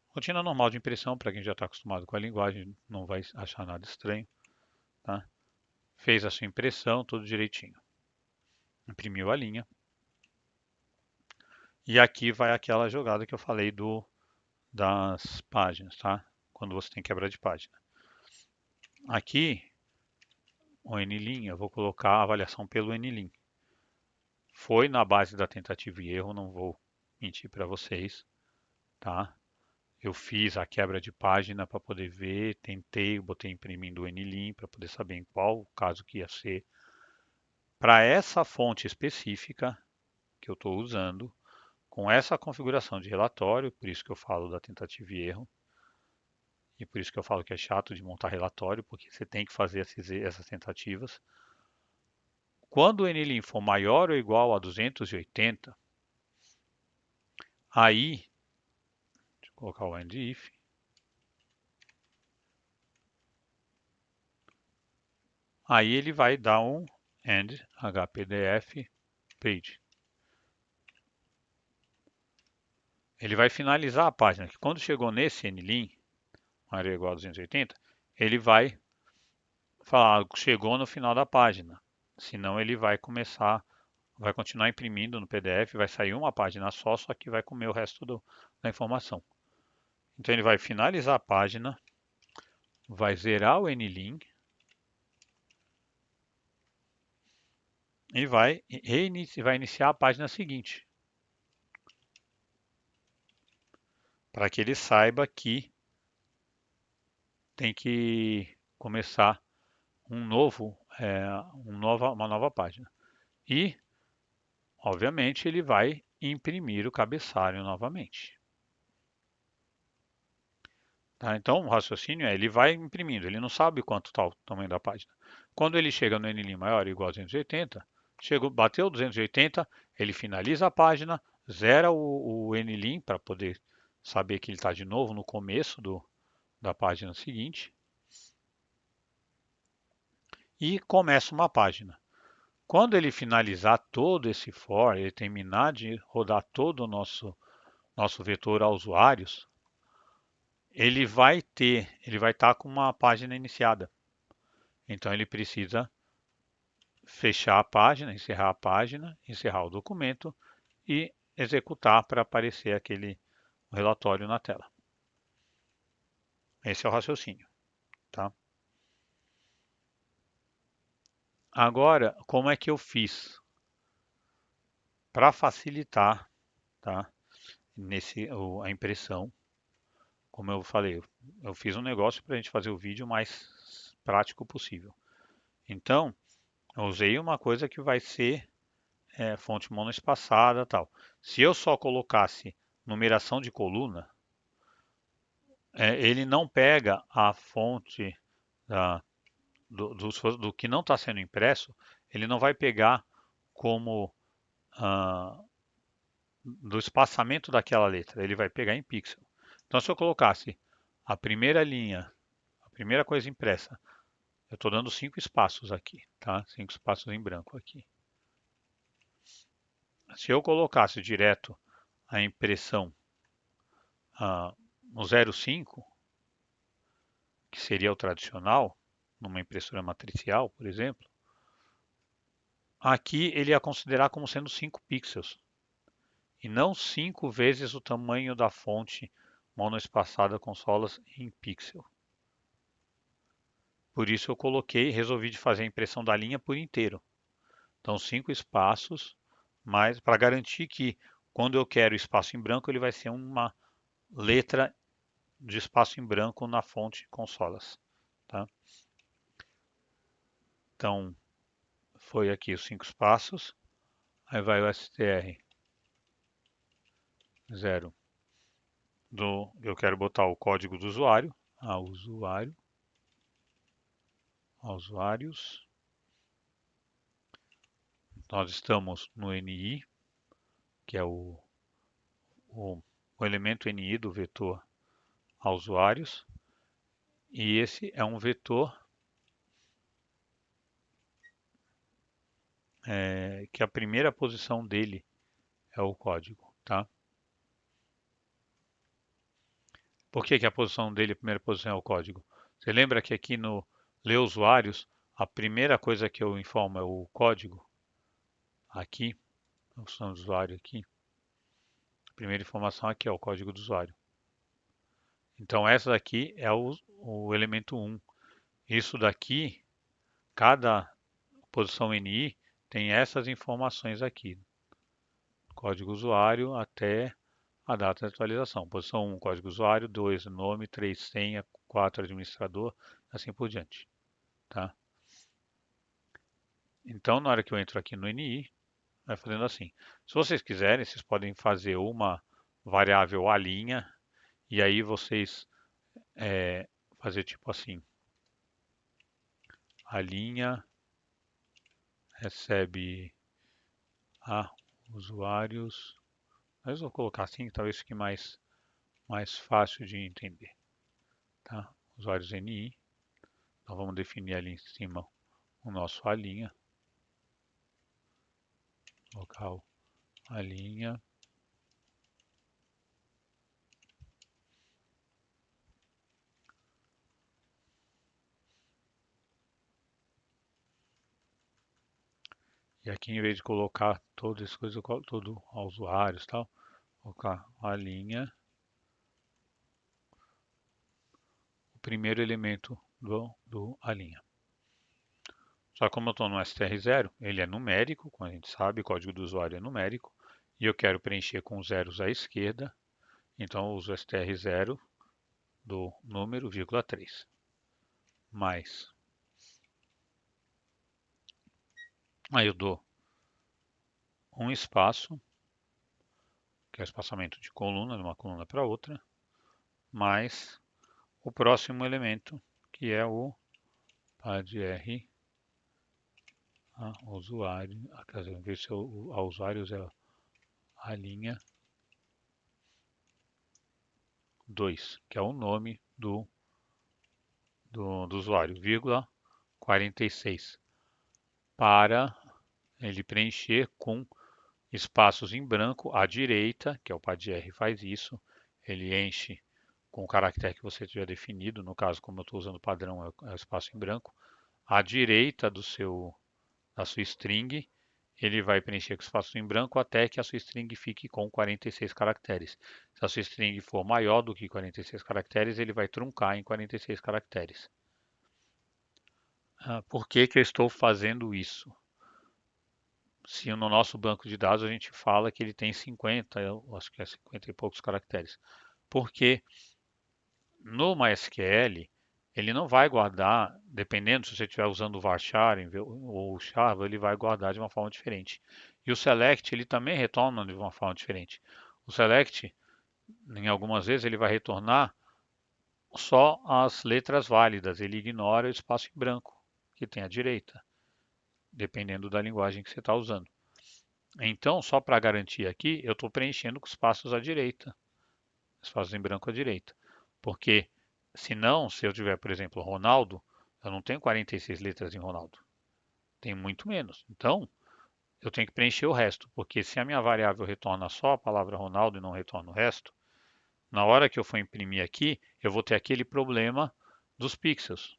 [SPEAKER 1] Rotina normal de impressão, para quem já está acostumado com a linguagem, não vai achar nada estranho. Tá? Fez a sua impressão, tudo direitinho. Imprimiu a linha. E aqui vai aquela jogada que eu falei das páginas, tá? Quando você tem quebra de página. Aqui, o NLIN, eu vou colocar a avaliação pelo NLIN. Foi na base da tentativa e erro, não vou mentir para vocês, tá? Eu fiz a quebra de página para poder ver, tentei, botei imprimindo o NLIN para poder saber em qual caso que ia ser. Para essa fonte específica que eu estou usando, com essa configuração de relatório, por isso que eu falo da tentativa e erro, e por isso que eu falo que é chato de montar relatório, porque você tem que fazer essas tentativas. Quando o NLIN for maior ou igual a 280, aí, deixa eu colocar o end if, aí ele vai dar um end hpdf page. Ele vai finalizar a página, que quando chegou nesse NLIN, maior ou igual a 280, ele vai falar, chegou no final da página. Senão ele vai vai continuar imprimindo no PDF, vai sair uma página só que vai comer o resto da informação. Então ele vai finalizar a página, vai zerar o NLIN e vai iniciar a página seguinte. Para que ele saiba que tem que começar uma nova página. E, obviamente, ele vai imprimir o cabeçalho novamente. Tá? Então, o raciocínio é, ele vai imprimindo, ele não sabe quanto está o tamanho da página. Quando ele chega no NLIN maior ou igual a 280, bateu 280, ele finaliza a página, zera o NLIN para poder saber que ele está de novo no começo da página seguinte e começa uma página. Quando ele finalizar todo esse for, ele terminar de rodar todo o nosso vetor a usuários, ele vai estar com uma página iniciada. Então ele precisa fechar a página, encerrar o documento e executar para aparecer aquele relatório na tela. Esse é o raciocínio, tá? Agora, como é que eu fiz para facilitar, tá? A impressão, como eu falei, eu fiz um negócio para a gente fazer o vídeo mais prático possível. Então, eu usei uma coisa que vai ser fonte monoespaçada, tal. Se eu só colocasse numeração de coluna, ele não pega a fonte da, do que não está sendo impresso, ele não vai pegar como do espaçamento daquela letra, ele vai pegar em pixel. Então, se eu colocasse a primeira linha, a primeira coisa impressa, eu estou dando 5 espaços aqui, tá? 5 espaços em branco aqui. Se eu colocasse direto a impressão no 0,5, que seria o tradicional, numa impressora matricial, por exemplo, aqui ele ia considerar como sendo 5 pixels e não 5 vezes o tamanho da fonte monoespaçada com solas em pixel. Por isso eu resolvi de fazer a impressão da linha por inteiro. Então 5 espaços, mas para garantir que quando eu quero espaço em branco, ele vai ser uma letra de espaço em branco na fonte consolas. Tá? Então foi aqui os 5 espaços, aí vai o str 0 eu quero botar o código do usuário, usuários. Nós estamos no NI, que é o elemento NI do vetor a usuários, e esse é um vetor que a primeira posição dele é o código, tá? Por que a posição dele, a primeira posição é o código? Você lembra que aqui no ler usuários, a primeira coisa que eu informo é o código? Aqui, a função do usuário aqui. A primeira informação aqui é o código do usuário. Então essa daqui é o elemento 1. Isso daqui, cada posição NI tem essas informações aqui. Código usuário até a data de atualização. Posição 1, código usuário, 2, nome, 3, senha, 4, administrador, assim por diante. Tá? Então, na hora que eu entro aqui no NI, vai fazendo assim. Se vocês quiserem, vocês podem fazer uma variável a linha, e aí vocês fazer tipo assim. A linha recebe usuários. Mas eu vou colocar assim, que talvez fique mais fácil de entender. Tá? Usuários NI. Então vamos definir ali em cima o nosso a linha. Local a linha. E aqui, em vez de colocar todas as coisas, eu coloco tudo a usuários e tal. Colocar a linha. O primeiro elemento do a linha. Só que como eu estou no str0, ele é numérico, como a gente sabe, o código do usuário é numérico, e eu quero preencher com zeros à esquerda, então eu uso str0 do número, vírgula 3. Mais. Aí eu dou um espaço, que é o espaçamento de coluna, de uma coluna para outra, mais o próximo elemento, que é o padr a usuário, quer dizer, em vez de ser a usuários é a linha 2, que é o nome do usuário, vírgula 46, para ele preencher com espaços em branco à direita, que é o padr faz isso, ele enche com o caractere que você tiver definido, no caso, como eu estou usando o padrão, é o espaço em branco, à direita da sua string, ele vai preencher com espaço em branco até que a sua string fique com 46 caracteres. Se a sua string for maior do que 46 caracteres, ele vai truncar em 46 caracteres. Por que eu estou fazendo isso? Se no nosso banco de dados a gente fala que ele tem 50, eu acho que é 50 e poucos caracteres. Porque no MySQL, ele não vai guardar, dependendo se você estiver usando o varchar ou o char, ele vai guardar de uma forma diferente. E o select, ele também retorna de uma forma diferente. O select, em algumas vezes, ele vai retornar só as letras válidas, ele ignora o espaço em branco que tem à direita, dependendo da linguagem que você está usando. Então, só para garantir aqui, eu estou preenchendo com espaços à direita, espaços em branco à direita. Porque, se não, se eu tiver, por exemplo, Ronaldo, eu não tenho 46 letras em Ronaldo. Tem muito menos. Então, eu tenho que preencher o resto, porque se a minha variável retorna só a palavra Ronaldo e não retorna o resto, na hora que eu for imprimir aqui, eu vou ter aquele problema dos pixels.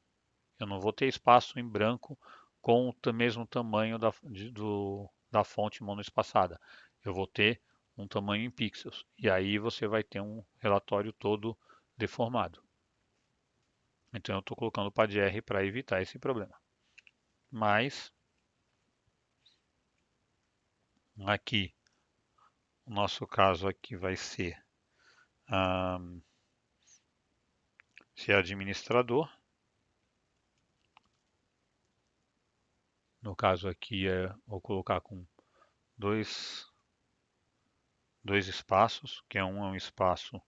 [SPEAKER 1] Eu não vou ter espaço em branco com o mesmo tamanho da fonte monoespaçada. Eu vou ter um tamanho em pixels. E aí você vai ter um relatório todo deformado. Então eu estou colocando o PADR para evitar esse problema. Mas aqui, o nosso caso aqui vai ser se é administrador. No caso aqui, vou colocar com dois espaços, que é um espaço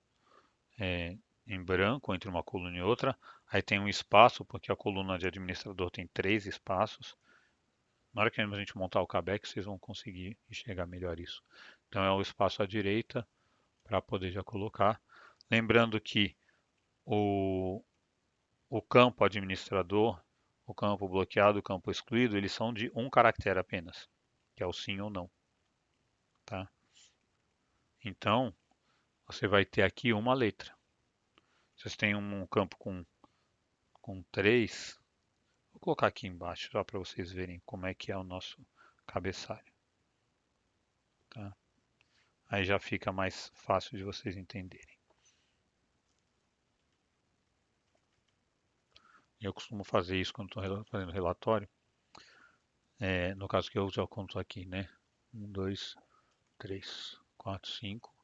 [SPEAKER 1] em branco entre uma coluna e outra. Aí tem um espaço, porque a coluna de administrador tem 3 espaços. Na hora que a gente montar o Cabex, vocês vão conseguir enxergar melhor isso. Então é o espaço à direita para poder já colocar. Lembrando que o, o campo administrador, o campo bloqueado, o campo excluído, eles são de um caractere apenas, que é o sim ou não. Tá? Então, você vai ter aqui uma letra. Vocês têm um campo com 3. Vou colocar aqui embaixo, só para vocês verem como é que é o nosso cabeçalho. Tá? Aí já fica mais fácil de vocês entenderem. Eu costumo fazer isso quando estou fazendo relatório. No caso que eu já conto aqui, né? 1, 2, 3, 4, 5.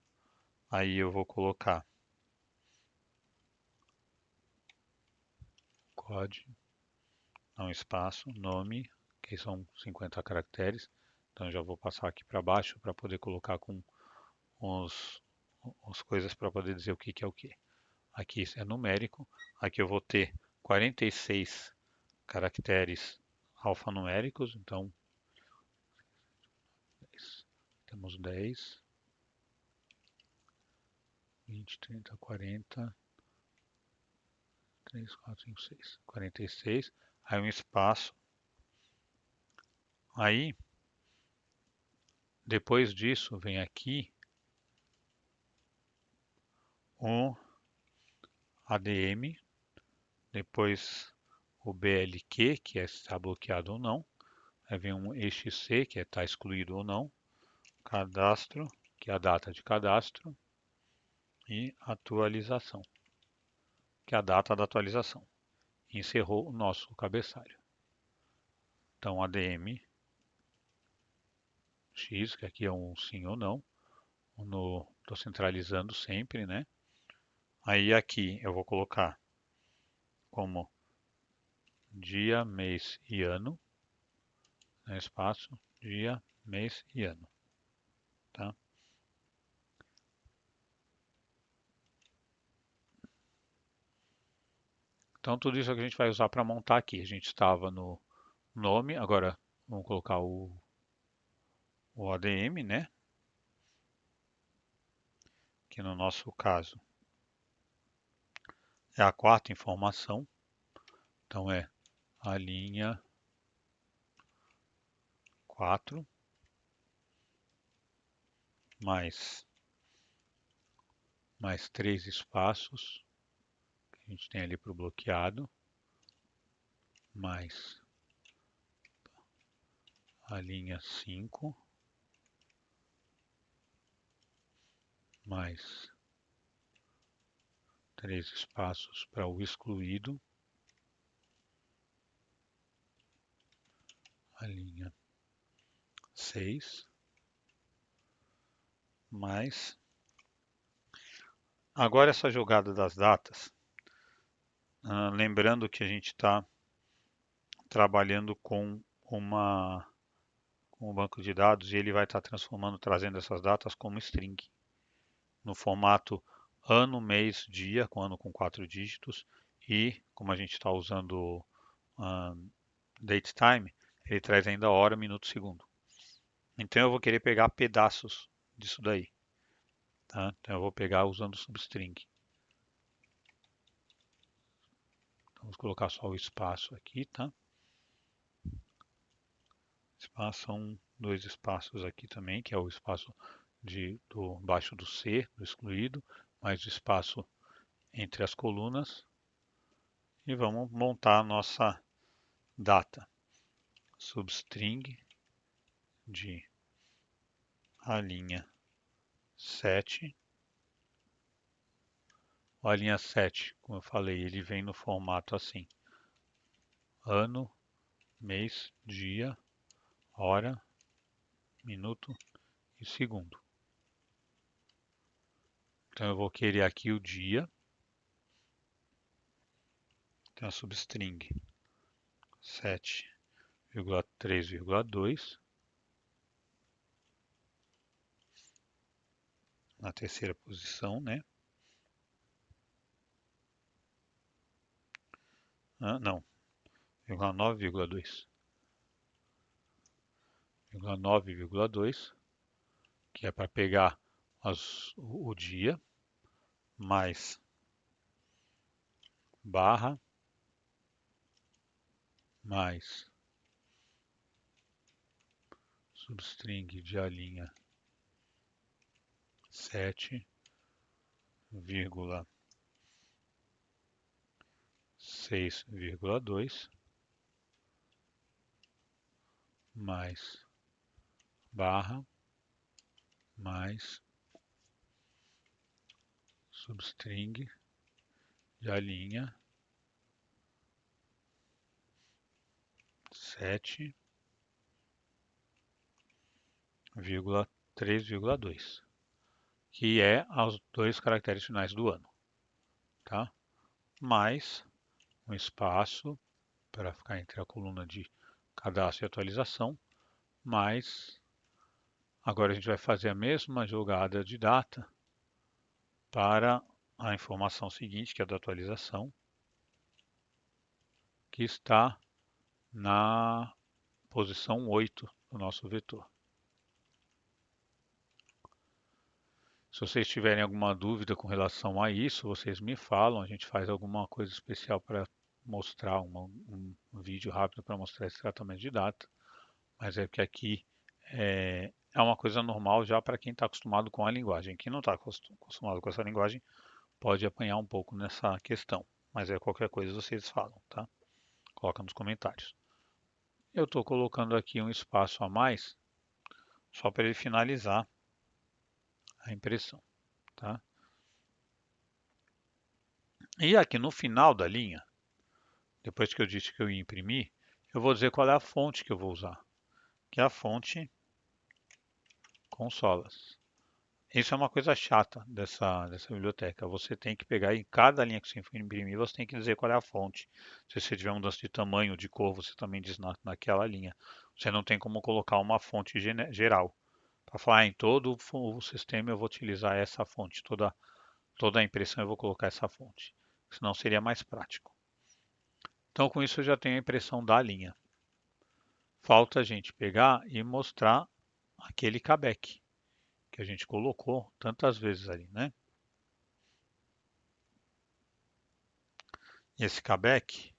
[SPEAKER 1] Aí eu vou colocar código, não espaço, nome, que são 50 caracteres. Então eu já vou passar aqui para baixo para poder colocar com as coisas para poder dizer o que é o que. Aqui é numérico. Aqui eu vou ter 46 caracteres alfanuméricos. Então temos 10, 20, 30, 40, 3, 4, 5, 6, 46. Aí um espaço. Aí, depois disso, vem aqui o ADM, depois o BLQ, que é se está bloqueado ou não. Aí vem um EXC, que é está excluído ou não. Cadastro, que é a data de cadastro. E atualização, que é a data da atualização. Encerrou o nosso cabeçalho. Então, ADM X, que aqui é um sim ou não. Estou centralizando sempre, né? Aí aqui eu vou colocar como dia, mês e ano, né? Espaço, dia, mês e ano, tá? Então tudo isso é que a gente vai usar para montar aqui. A gente estava no nome, agora vamos colocar o ADM, né? Que no nosso caso é a quarta informação. Então é a linha 4 mais 3 espaços que a gente tem ali para o bloqueado, mais a linha 5, mais 3 espaços para o excluído, a linha 6, mais. Agora essa jogada das datas, lembrando que a gente está trabalhando com um banco de dados e ele vai estar transformando, trazendo essas datas como string, no formato ano, mês, dia, com ano com 4 dígitos, e como a gente está usando date time, ele traz ainda hora, minuto, segundo. Então eu vou querer pegar pedaços disso daí. Tá? Então eu vou pegar usando o substring. Então, vamos colocar só o espaço aqui, tá? Espaço são 2 espaços aqui também, que é o espaço baixo do C, do excluído, mais o espaço entre as colunas. E vamos montar a nossa data. Substring de a linha 7 A linha 7, como eu falei, ele vem no formato assim: ano, mês, dia, hora, minuto e segundo. Então eu vou querer aqui o dia, tem a substring 7,3,2. Na terceira posição, né? Não, 9,2. 9,2, que é para pegar o dia, mais barra, mais substring de a linha 7,6,2 mais barra mais substring de a linha 7,3,2, que é os dois caracteres finais do ano, tá? Mais um espaço para ficar entre a coluna de cadastro e atualização, mais agora a gente vai fazer a mesma jogada de data para a informação seguinte, que é a da atualização, que está na posição 8 do nosso vetor. Se vocês tiverem alguma dúvida com relação a isso, vocês me falam, a gente faz alguma coisa especial para mostrar, um vídeo rápido para mostrar esse tratamento de data, mas é que aqui é uma coisa normal já para quem está acostumado com a linguagem. Quem não está acostumado com essa linguagem pode apanhar um pouco nessa questão, mas qualquer coisa vocês falam, tá? Coloca nos comentários. Eu estou colocando aqui um espaço a mais, só para ele finalizar a impressão, tá? E aqui no final da linha, depois que eu disse que eu ia imprimir, eu vou dizer qual é a fonte que eu vou usar, que é a fonte Consolas. Isso é uma coisa chata dessa biblioteca. Você tem que pegar em cada linha que você for imprimir, você tem que dizer qual é a fonte. Se você tiver mudança de tamanho, de cor, você também diz naquela linha. Você não tem como colocar uma fonte geral. Para falar em todo o sistema eu vou utilizar essa fonte. Toda a impressão eu vou colocar essa fonte. Senão seria mais prático. Então com isso eu já tenho a impressão da linha. Falta a gente pegar e mostrar aquele cabeque que a gente colocou tantas vezes ali, né? Esse cabeque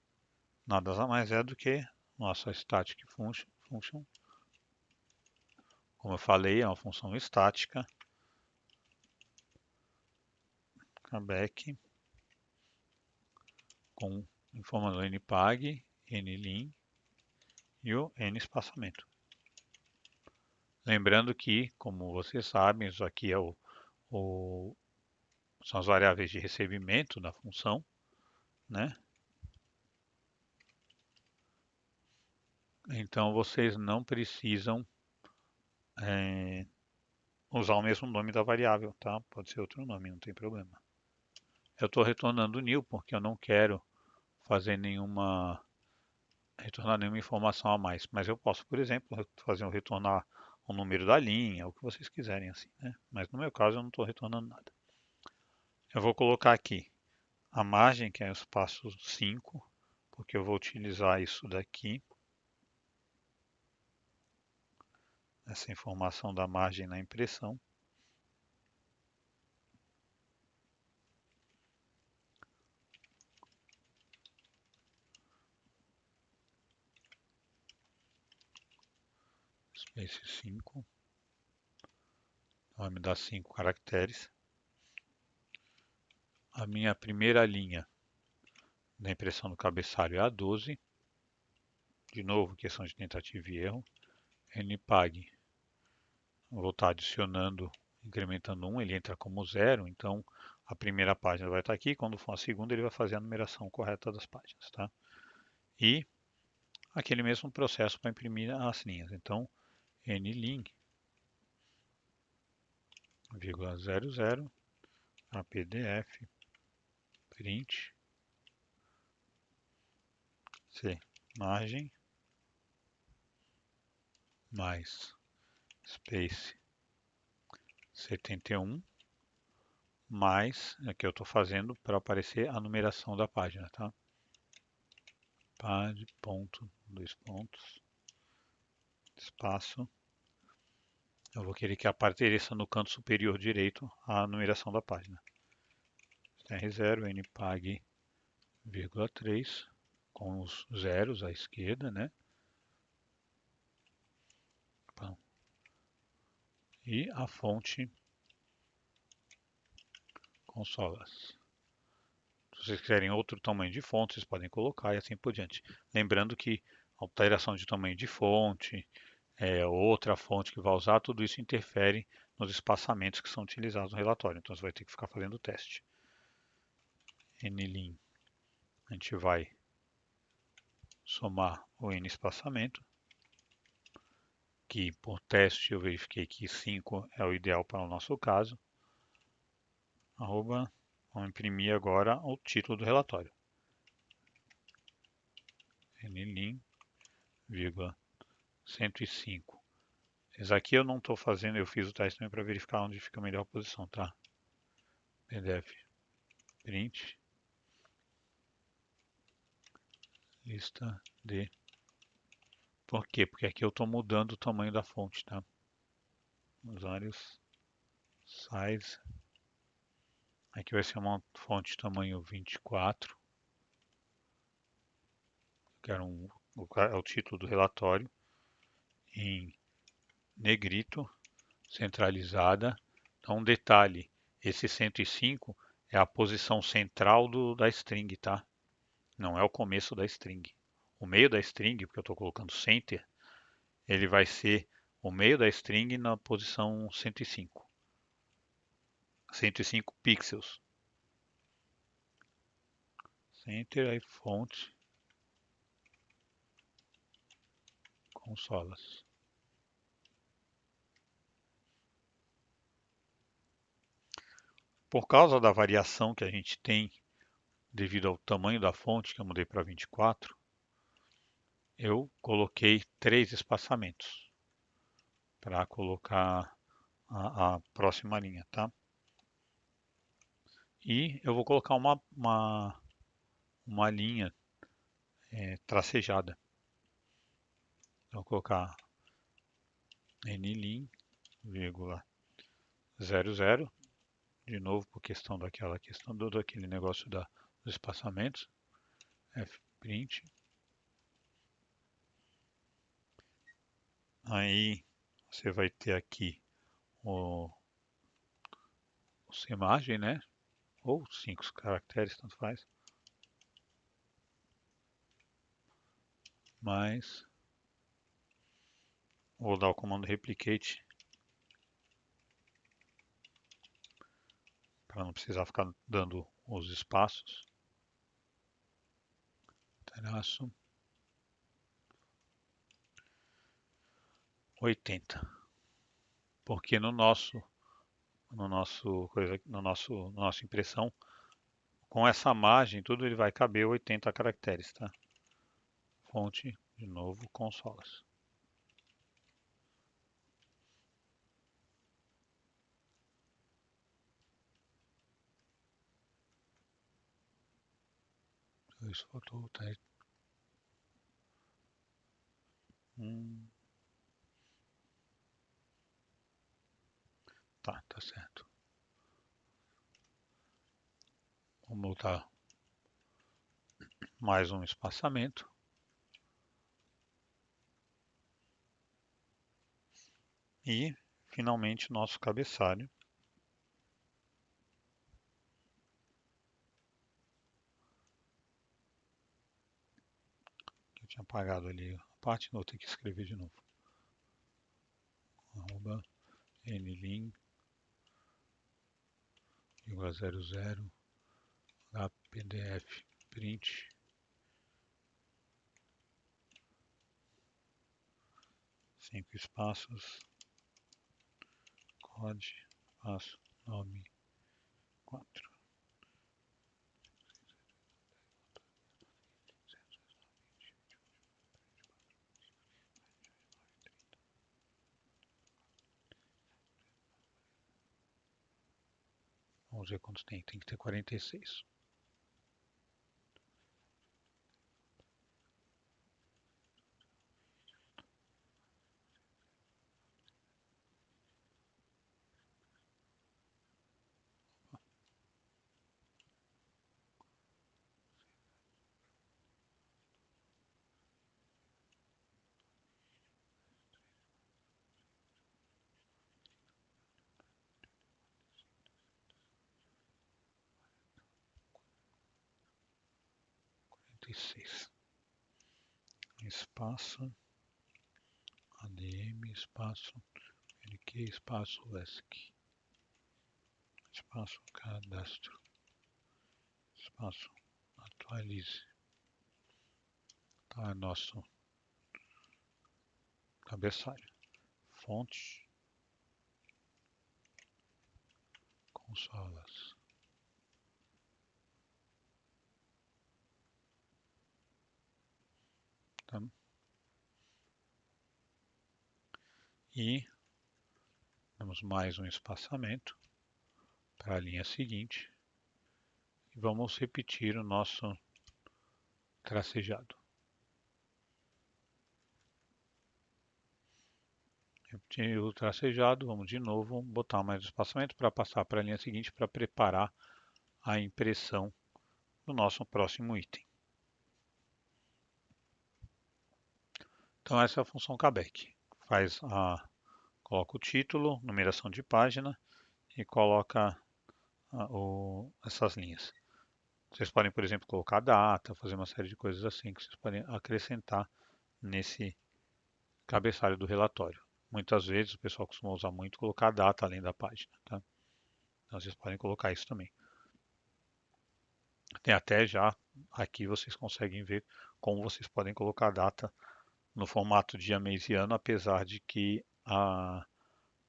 [SPEAKER 1] nada mais é do que nossa static function. Como eu falei, é uma função estática. Cabeque com informando npag, nlim e o nespaçamento. Lembrando que, como vocês sabem, isso aqui são as variáveis de recebimento da função, né? Então vocês não precisam usar o mesmo nome da variável, tá? Pode ser outro nome, não tem problema. Eu estou retornando nil porque eu não quero fazer retornar nenhuma informação a mais, mas eu posso, por exemplo, retornar o número da linha, o que vocês quiserem assim, né? Mas no meu caso eu não estou retornando nada. Eu vou colocar aqui a margem, que é o espaço 5, porque eu vou utilizar isso daqui, essa informação da margem na impressão. Space 5, vai me dar 5 caracteres. A minha primeira linha da impressão do cabeçalho é a 12. De novo, questão de tentativa e erro. npag, vou estar adicionando, incrementando 1, ele entra como 0, então a primeira página vai estar aqui, quando for a segunda ele vai fazer a numeração correta das páginas, tá? E aquele mesmo processo para imprimir as linhas. Então, nlim, vírgula 00, a pdf, print, c, margem, mais space 71, mais, aqui eu estou fazendo para aparecer a numeração da página, tá? Pad, ponto, dois pontos, espaço. Eu vou querer que apareça no canto superior direito a numeração da página. R0, npag, vírgula 3, com os zeros à esquerda, né? E a fonte consolas. Se vocês quiserem outro tamanho de fonte, vocês podem colocar e assim por diante. Lembrando que alteração de tamanho de fonte, outra fonte que vai usar, tudo isso interfere nos espaçamentos que são utilizados no relatório. Então você vai ter que ficar fazendo o teste. nlim, a gente vai somar o n espaçamento, que por teste eu verifiquei que 5 é o ideal para o nosso caso. Arroba, vamos imprimir agora o título do relatório. nlim, vírgula 105. Esse aqui eu não estou fazendo, eu fiz o teste também para verificar onde fica a melhor posição, tá? PDF, print, lista de... Por quê? Porque aqui eu estou mudando o tamanho da fonte, tá? Usuários, size. Aqui vai ser uma fonte tamanho 24. Quero é o título do relatório em negrito, centralizada. Então, um detalhe, esse 105 é a posição central da string, tá? Não é o começo da string. O meio da string, porque eu estou colocando center, ele vai ser o meio da string na posição 105. 105 pixels. Center, aí fonte, consolas. Por causa da variação que a gente tem devido ao tamanho da fonte, que eu mudei para 24, eu coloquei 3 espaçamentos para colocar a próxima linha, tá? E eu vou colocar uma linha tracejada. Então, vou colocar nlim, vírgula 00, de novo por questão daquela questão daquele negócio dos espaçamentos, fprint. Aí você vai ter aqui o imagem, né? Ou 5 caracteres, tanto faz. Mas vou dar o comando replicate para não precisar ficar dando os espaços. Traço 80. Porque no nossa impressão, com essa margem, tudo ele vai caber 80 caracteres, tá? Fonte, de novo, consolas. Isso faltou, tá? Tá certo. Vamos botar mais um espaçamento. E, finalmente, nosso cabeçalho. Eu tinha apagado ali a parte, vou ter que escrever de novo. Arroba nlim, 00 pdf print 5 espaços code espaço nome 4. Vamos ver quantos tem. Tem que ter 46. Espaço ADM espaço LQ espaço ESC espaço cadastro espaço atualize. Tá, nosso cabeçalho. Fonte consolas. Tá? E temos mais um espaçamento para a linha seguinte. E vamos repetir o nosso tracejado. Repetir o tracejado, vamos de novo botar mais espaçamento para passar para a linha seguinte para preparar a impressão do nosso próximo item. Então essa é a função callback. Coloca o título, numeração de página e coloca essas linhas. Vocês podem, por exemplo, colocar data, fazer uma série de coisas assim que vocês podem acrescentar nesse cabeçalho do relatório. Muitas vezes o pessoal costuma usar muito colocar data além da página. Tá? Então vocês podem colocar isso também. Tem até já, aqui vocês conseguem ver como vocês podem colocar data no formato dia, mês e ano, apesar de que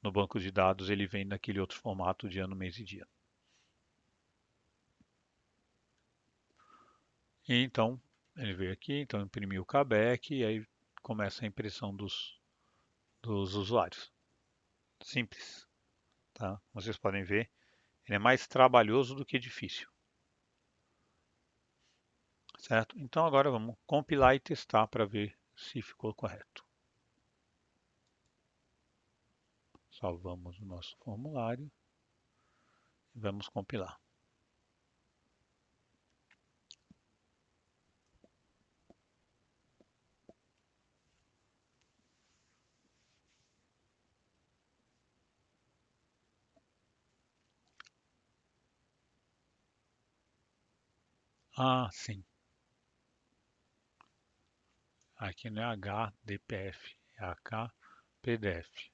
[SPEAKER 1] no banco de dados ele vem naquele outro formato de ano, mês e dia. E então, ele veio aqui, então imprimiu o callback e aí começa a impressão dos usuários. Simples, tá? Vocês podem ver, ele é mais trabalhoso do que difícil. Certo? Então agora vamos compilar e testar para ver se ficou correto. Salvamos o nosso formulário e vamos compilar. Ah, sim. Aqui não é HDPF, é HPDF.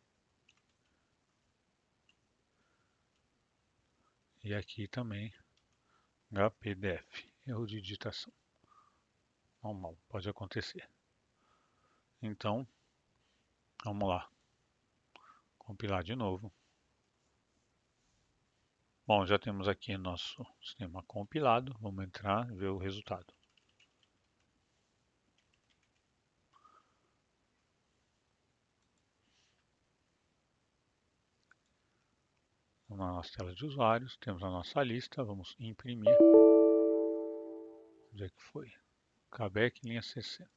[SPEAKER 1] E aqui também HPDF, erro de digitação. Normal, pode acontecer. Então, vamos lá. Compilar de novo. Bom, já temos aqui nosso sistema compilado. Vamos entrar e ver o resultado. Na nossa tela de usuários, temos a nossa lista. Vamos imprimir. Onde é que foi? Callback linha 60.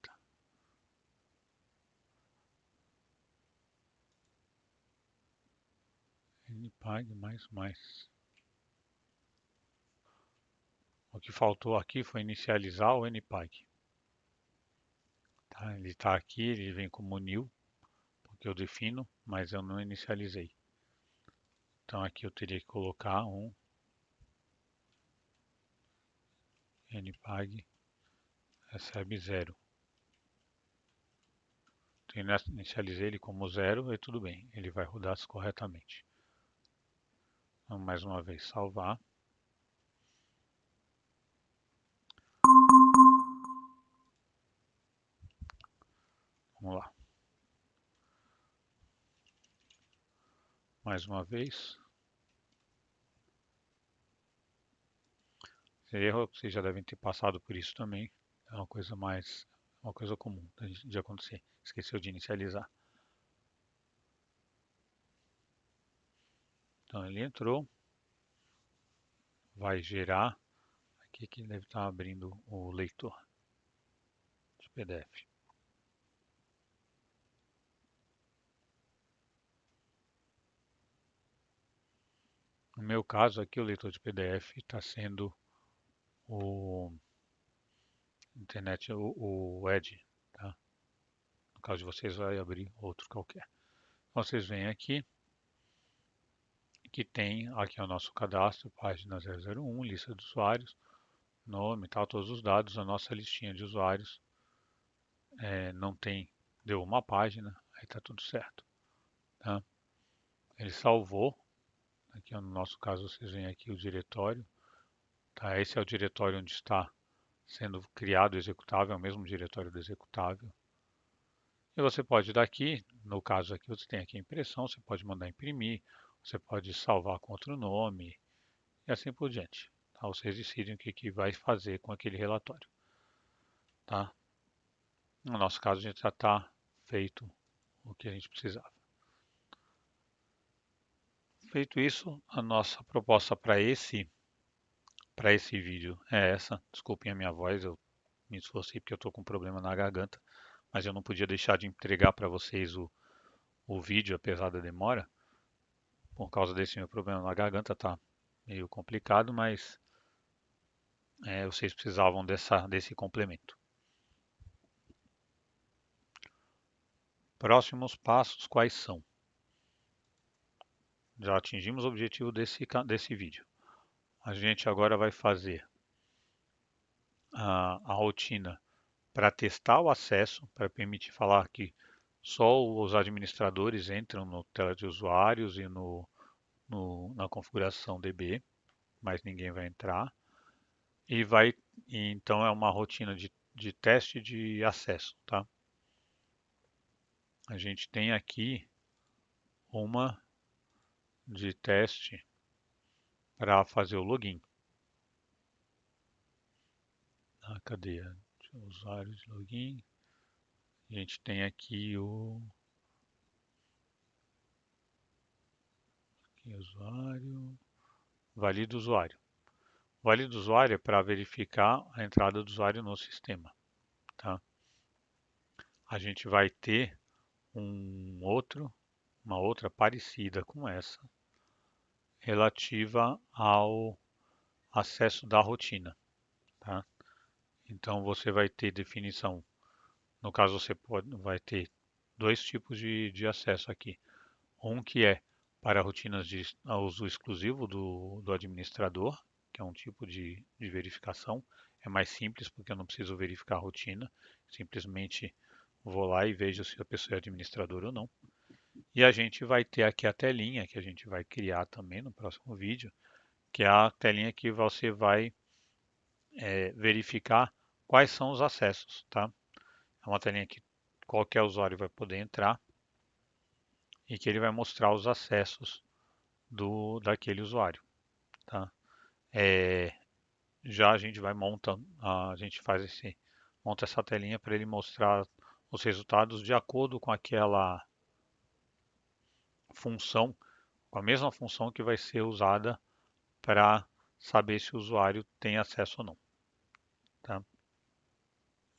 [SPEAKER 1] Npag mais. O que faltou aqui foi inicializar o Npag. Tá? Ele está aqui, ele vem como new, porque eu defino, mas eu não inicializei. Então aqui eu teria que colocar um Npag recebe 0. Então, inicializei ele como 0 e tudo bem, ele vai rodar corretamente. Então, mais uma vez, salvar. Vamos lá. Mais uma vez. Esse erro, vocês já devem ter passado por isso também. É uma coisa comum de acontecer. Esqueceu de inicializar. Então ele entrou, vai gerar. Aqui que ele deve estar abrindo o leitor de PDF. No meu caso aqui, o leitor de PDF está sendo o internet, o Edge, tá? No caso de vocês, vai abrir outro qualquer. Então, vocês vêm aqui, que tem aqui o nosso cadastro, página 001, lista de usuários, nome, tal, todos os dados, a nossa listinha de usuários. Não tem, deu uma página, aí está tudo certo, tá? Ele salvou, aqui no nosso caso vocês veem aqui o diretório, tá? Esse é o diretório onde está sendo criado o executável, é o mesmo diretório do executável. E você pode daqui, no caso aqui você tem aqui a impressão, você pode mandar imprimir, você pode salvar com outro nome e assim por diante. Tá? Vocês decidem o que vai fazer com aquele relatório. Tá? No nosso caso a gente já está feito o que a gente precisava. Feito isso, a nossa proposta para esse vídeo é essa. Desculpem a minha voz, eu me esforcei porque eu estou com um problema na garganta, mas eu não podia deixar de entregar para vocês o vídeo, apesar da demora. Por causa desse meu problema na garganta, tá meio complicado, mas vocês precisavam desse complemento. Próximos passos quais são? Já atingimos o objetivo desse vídeo. A gente agora vai fazer a rotina para testar o acesso, para permitir falar que só os administradores entram no tela de usuários e na configuração DB, mas ninguém vai entrar. Então é uma rotina de teste de acesso, tá? A gente tem aqui uma de teste para fazer o login. A cadeia de usuário de login. A gente tem aqui usuário, valida usuário. Valida usuário é para verificar a entrada do usuário no sistema, tá? A gente vai ter uma outra parecida com essa, relativa ao acesso da rotina, tá? Então você vai ter definição. No caso você vai ter dois tipos de acesso aqui. Um que é para rotinas de uso exclusivo do administrador, que é um tipo de verificação. É mais simples porque eu não preciso verificar a rotina, simplesmente vou lá e vejo se a pessoa é administrador ou não. E a gente vai ter aqui a telinha que a gente vai criar também no próximo vídeo, que é a telinha que você vai verificar quais são os acessos, tá? É uma telinha que qualquer usuário vai poder entrar e que ele vai mostrar os acessos daquele usuário, tá? Já a gente vai a gente monta essa telinha para ele mostrar os resultados de acordo com aquela função, com a mesma função que vai ser usada para saber se o usuário tem acesso ou não, tá?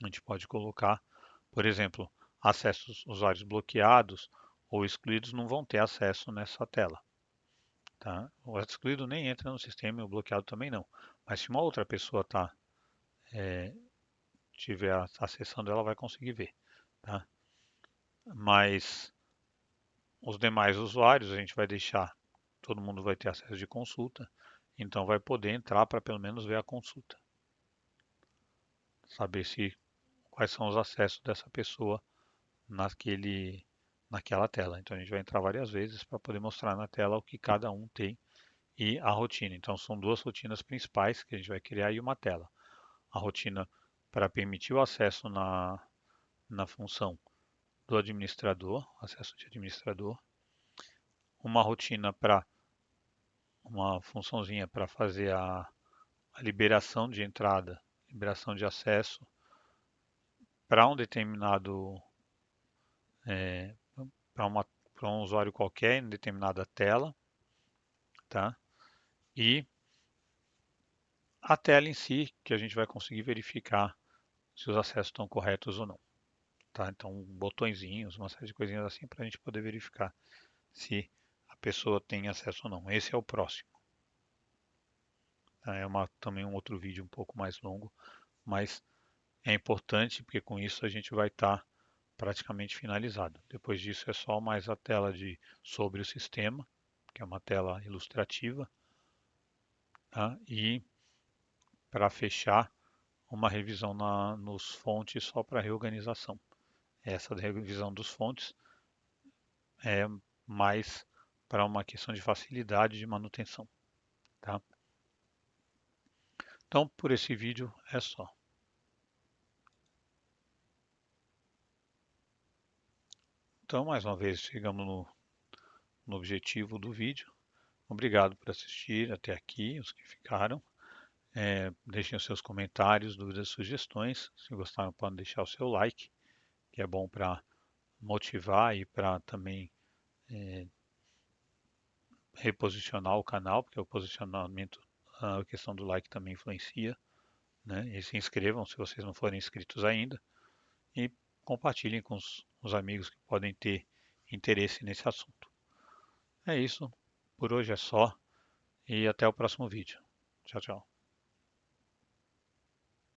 [SPEAKER 1] A gente pode colocar, por exemplo, acessos usuários bloqueados ou excluídos não vão ter acesso nessa tela. Tá? O excluído nem entra no sistema e o bloqueado também não. Mas se uma outra pessoa estiver acessando, ela vai conseguir ver. Tá? Mas os demais usuários a gente vai deixar, todo mundo vai ter acesso de consulta, então vai poder entrar para pelo menos ver a consulta. Saber quais são os acessos dessa pessoa naquela tela. Então a gente vai entrar várias vezes para poder mostrar na tela o que cada um tem e a rotina. Então são duas rotinas principais que a gente vai criar e uma tela. A rotina para permitir o acesso na função do administrador, acesso de administrador, uma rotina para uma funçãozinha para fazer a liberação de entrada, liberação de acesso para um determinado é, para um usuário qualquer em determinada tela, tá? E a tela em si, que a gente vai conseguir verificar se os acessos estão corretos ou não, tá? Então, botõezinhos, uma série de coisinhas assim para a gente poder verificar se a pessoa tem acesso ou não. Esse é o próximo. Tá? Também um outro vídeo um pouco mais longo, mas é importante porque com isso a gente vai estar praticamente finalizado. Depois disso é só mais a tela de sobre o sistema, que é uma tela ilustrativa, tá? E para fechar, uma revisão nos fontes só para reorganização. Essa revisão dos fontes é mais para uma questão de facilidade de manutenção, tá? Então, por esse vídeo é só. Então, mais uma vez, chegamos no objetivo do vídeo. Obrigado por assistir até aqui, os que ficaram. Deixem os seus comentários, dúvidas, sugestões. Se gostaram, podem deixar o seu like, que é bom para motivar e para também reposicionar o canal, porque o posicionamento, a questão do like também influencia, né? E se inscrevam se vocês não forem inscritos ainda e compartilhem com os amigos que podem ter interesse nesse assunto. É isso, por hoje é só e até o próximo vídeo. Tchau, tchau.